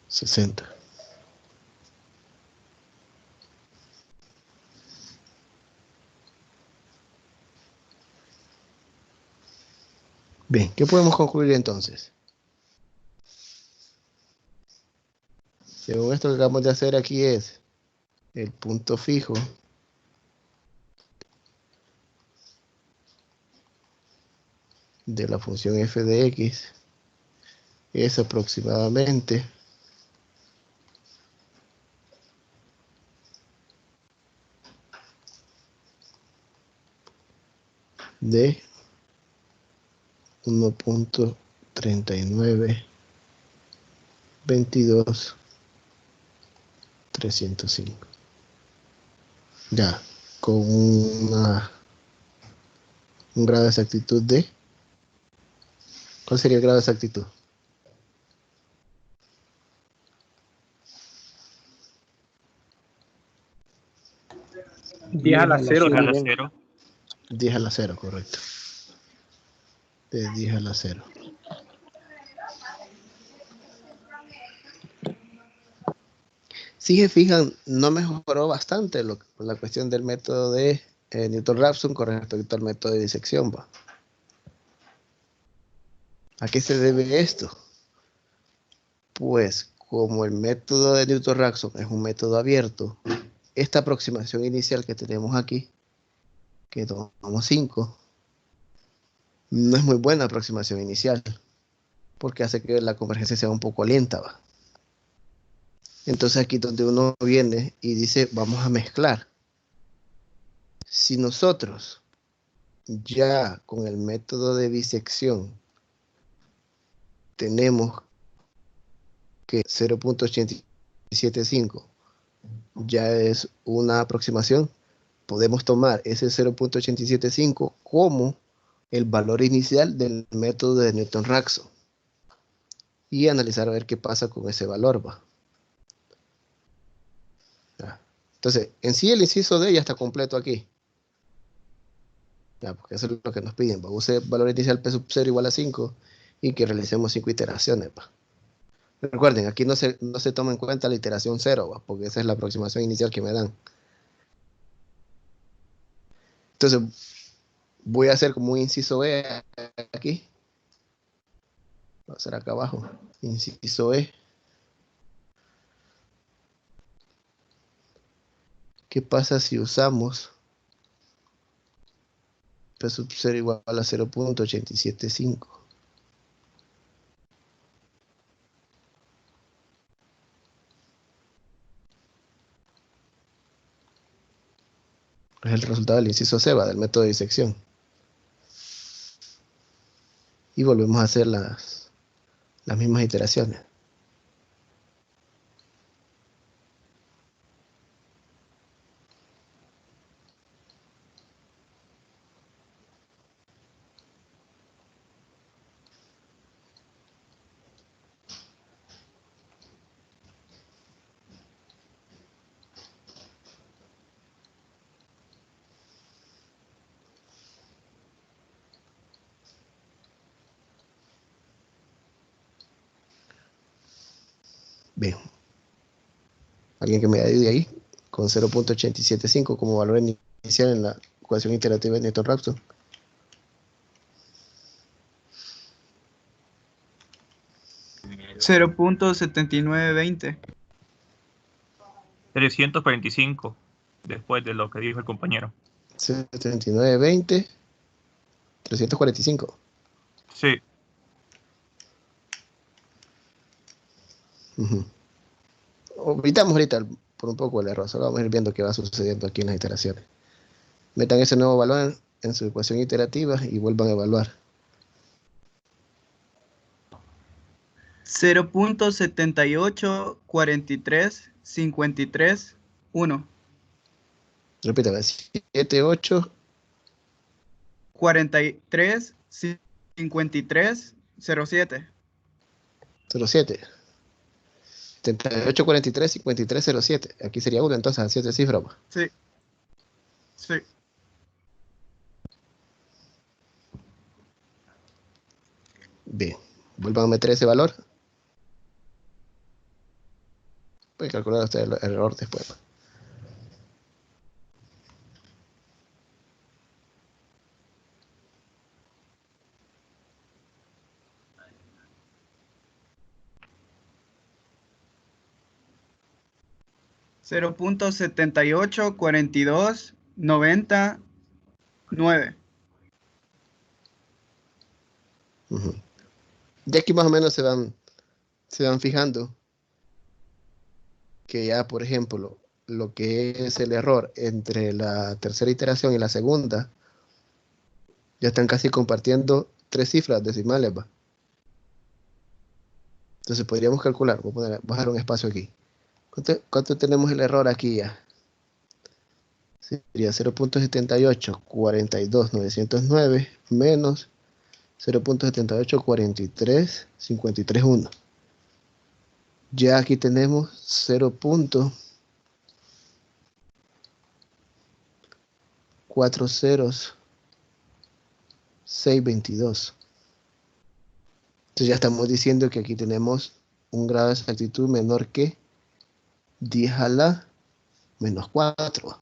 60. Bien, ¿qué podemos concluir entonces? Según esto que acabamos de hacer aquí es el punto fijo de la función f de x es aproximadamente de 1.3922 305. Ya, con un grado de exactitud de... ¿Cuál sería el grado de exactitud? Diez a la cero. 10 a la también. 0. 10 a la 0, correcto. De 10 a la 0. Si se fijan, no mejoró bastante la cuestión del método de Newton-Raphson con respecto al método de disección. ¿Va? ¿A qué se debe esto? Pues como el método de Newton-Raphson es un método abierto, esta aproximación inicial que tenemos aquí, que tomamos 5, no es muy buena aproximación inicial, porque hace que la convergencia sea un poco lenta, ¿va? Entonces aquí donde uno viene y dice, vamos a mezclar. Si nosotros ya con el método de bisección tenemos que 0.875 ya es una aproximación, podemos tomar ese 0.875 como el valor inicial del método de Newton-Raphson y analizar a ver qué pasa con ese valor, ¿va? Entonces, en sí el inciso D ya está completo aquí. Ya, porque eso es lo que nos piden, ¿va? Use valor inicial P sub 0 igual a 5 y que realicemos 5 iteraciones, ¿va? Recuerden, aquí no se toma en cuenta la iteración 0, ¿va? Porque esa es la aproximación inicial que me dan. Entonces, voy a hacer como un inciso E aquí. Voy a hacer acá abajo. Inciso E. ¿Qué pasa si usamos P sub 0 igual a 0.875? Es el resultado del inciso C, ¿va? Del método de disección. Y volvemos a hacer las mismas iteraciones. Bien. ¿Alguien que me ayude ahí? Con 0.875 como valor inicial en la ecuación iterativa de Newton-Raphson. $0.7920. 345, después de lo que dijo el compañero. 7920. 345. Sí. Evitamos ahorita por un poco el error. Solo vamos a ir viendo qué va sucediendo aquí en las iteraciones. Metan ese nuevo valor en su ecuación iterativa y vuelvan a evaluar. 0.784353 Repítame. 78. 43 53 07. 07. 78, 43, 53, 07. Aquí sería 1, entonces a 7 cifras. Sí. Sí. Bien. Vuelvan a meter ese valor. Pueden calcular ustedes el error después. $0.784299. Ya aquí más o menos se van fijando que ya, por ejemplo, lo que es el error entre la tercera iteración y la segunda, ya están casi compartiendo 3 cifras decimales, ¿va? Entonces podríamos calcular, voy a dejar un espacio aquí. ¿Cuánto tenemos el error aquí ya? Sería 0.78422909 menos 0.784353.1. Ya aquí tenemos 0.40622. Entonces ya estamos diciendo que aquí tenemos un grado de exactitud menor que 10 a la menos 4.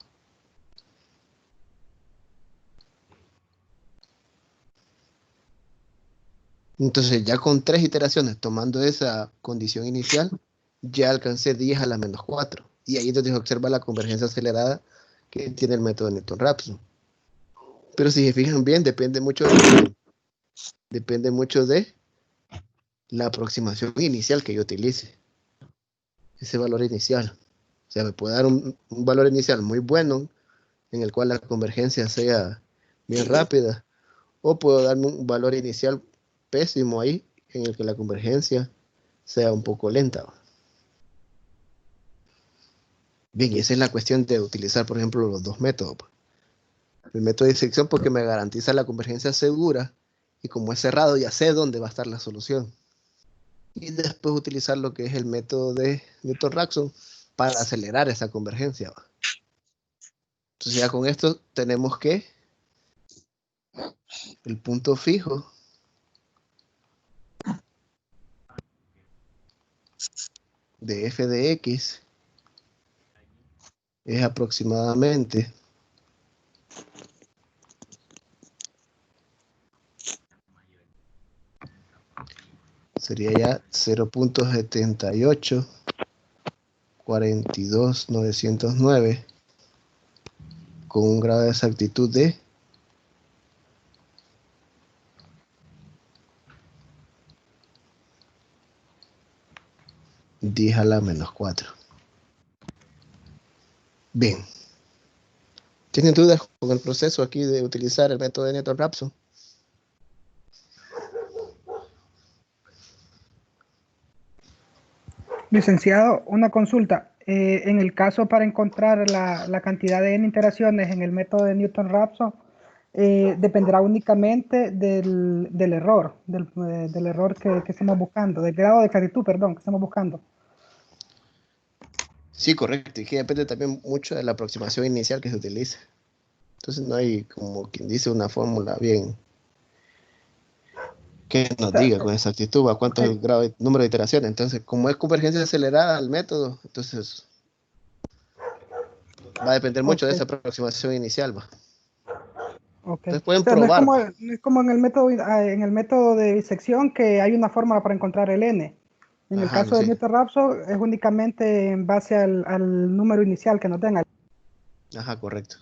Entonces ya con 3 iteraciones tomando esa condición inicial, ya alcancé 10 a la menos 4. Y ahí es donde se observa la convergencia acelerada que tiene el método de Newton-Raphson. Pero si se fijan bien, depende mucho de la aproximación inicial que yo utilice. Ese valor inicial. O sea, me puede dar un valor inicial muy bueno, en el cual la convergencia sea bien rápida, o puedo darme un valor inicial pésimo ahí, en el que la convergencia sea un poco lenta. Bien, y esa es la cuestión de utilizar, por ejemplo, los dos métodos. El método de disección porque me garantiza la convergencia segura, y como es cerrado ya sé dónde va a estar la solución. Y después utilizar lo que es el método de Newton-Raphson para acelerar esa convergencia. Entonces ya con esto tenemos que el punto fijo de f de x es aproximadamente sería ya 0.7842.909 con un grado de exactitud de 10 a la menos 4. Bien. ¿Tienen dudas con el proceso aquí de utilizar el método de Newton-Raphson? Licenciado, una consulta. En el caso para encontrar la cantidad de n iteraciones en el método de Newton-Raphson, dependerá únicamente del error, del error que estemos buscando, del grado de exactitud, perdón, que estemos buscando. Sí, correcto. Y que depende también mucho de la aproximación inicial que se utilice. Entonces no hay, como quien dice, una fórmula bien que nos diga con exactitud a cuánto es el grado de número de iteraciones. Entonces, como es convergencia acelerada el método, entonces va a depender mucho de esa aproximación inicial. Okay. Entonces pueden O sea, no probar. es como en el método de disección que hay una fórmula para encontrar el n. En el caso de Newton-Raphson es únicamente en base al número inicial que nos tenga. Ajá, correcto.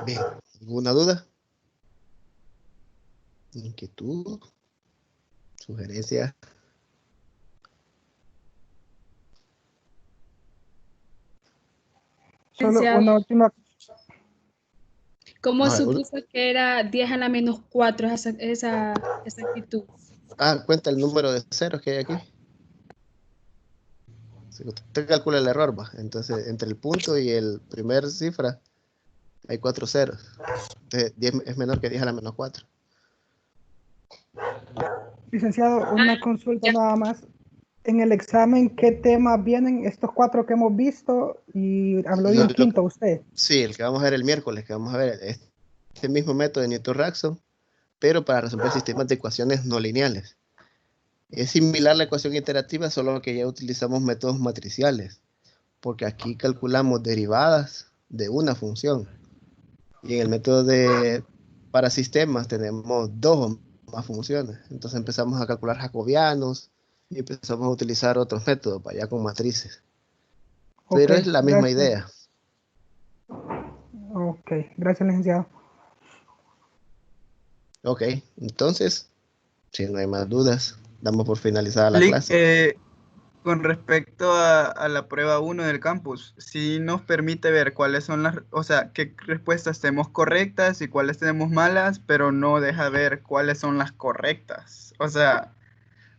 Bien, ¿alguna duda? ¿Inquietud? ¿Sugerencia? Solo una última. ¿Cómo supuso que era 10 a la menos 4 esa exactitud? Cuenta el número de ceros que hay aquí. Si usted calcula el error, va. Entonces, entre el punto y el primer cifra hay 4 ceros. Entonces, 10 es menor que 10 a la menos 4. Licenciado, una consulta nada más. En el examen, ¿qué temas vienen? Estos 4 que hemos visto y habló de un quinto usted. Sí, el que vamos a ver el miércoles, que vamos a ver este mismo método de Newton-Raphson, pero para resolver sistemas de ecuaciones no lineales. Es similar a la ecuación iterativa, solo que ya utilizamos métodos matriciales, porque aquí calculamos derivadas de una función. Y en el método para sistemas tenemos 2 o más funciones. Entonces empezamos a calcular jacobianos y empezamos a utilizar otros métodos para allá con matrices. Pero es la misma idea. Ok, gracias, licenciado. Ok, entonces, si no hay más dudas, damos por finalizada la clase. Con respecto a la prueba 1 del campus, sí nos permite ver cuáles son o sea, qué respuestas tenemos correctas y cuáles tenemos malas, pero no deja ver cuáles son las correctas. O sea,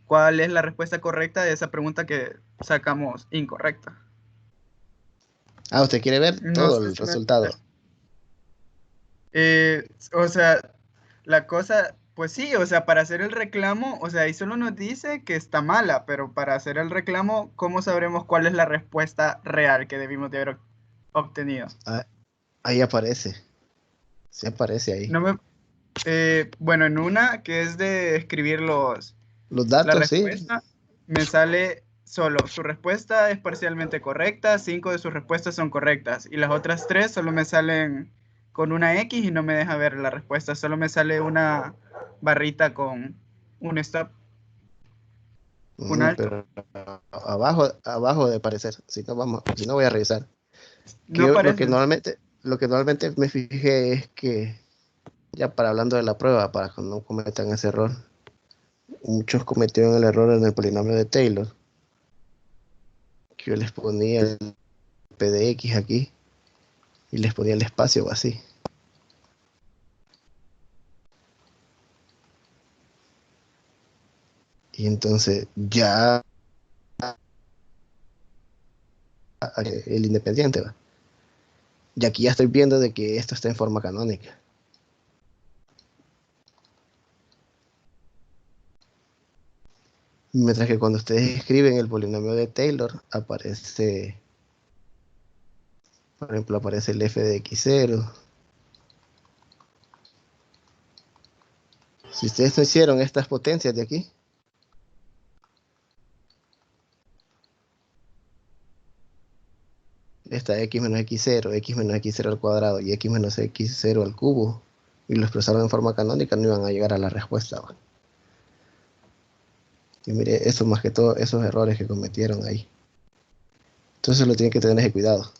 cuál es la respuesta correcta de esa pregunta que sacamos incorrecta. ¿Usted quiere ver todo el resultado? O sea, la cosa, pues sí, o sea, para hacer el reclamo, o sea, ahí solo nos dice que está mala, pero para hacer el reclamo, ¿cómo sabremos cuál es la respuesta real que debimos de haber obtenido? Ahí aparece. Sí aparece ahí. Bueno, en una que es de escribir los datos, la respuesta, me sale solo su respuesta es parcialmente correcta, 5 de sus respuestas son correctas y las otras 3 solo me salen con una X y no me deja ver la respuesta, solo me sale una barrita con un stop, un alto. Pero abajo de parecer, si no voy a revisar. No Lo parece. que normalmente me fijé es que, ya para hablando de la prueba, para que no cometan ese error, muchos cometieron el error en el polinomio de Taylor, que yo les ponía el P de X aquí y les ponía el espacio o así. Y entonces ya el independiente va. Y aquí ya estoy viendo de que esto está en forma canónica. Mientras que cuando ustedes escriben el polinomio de Taylor, aparece, por ejemplo, aparece el f de x0. Si ustedes no hicieron estas potencias de aquí, esta x menos x0 al cuadrado y x menos x0 al cubo, y lo expresaron en forma canónica, no iban a llegar a la respuesta. ¿Va? Y mire, eso más que todo, esos errores que cometieron ahí. Entonces lo tienen que tener ese cuidado.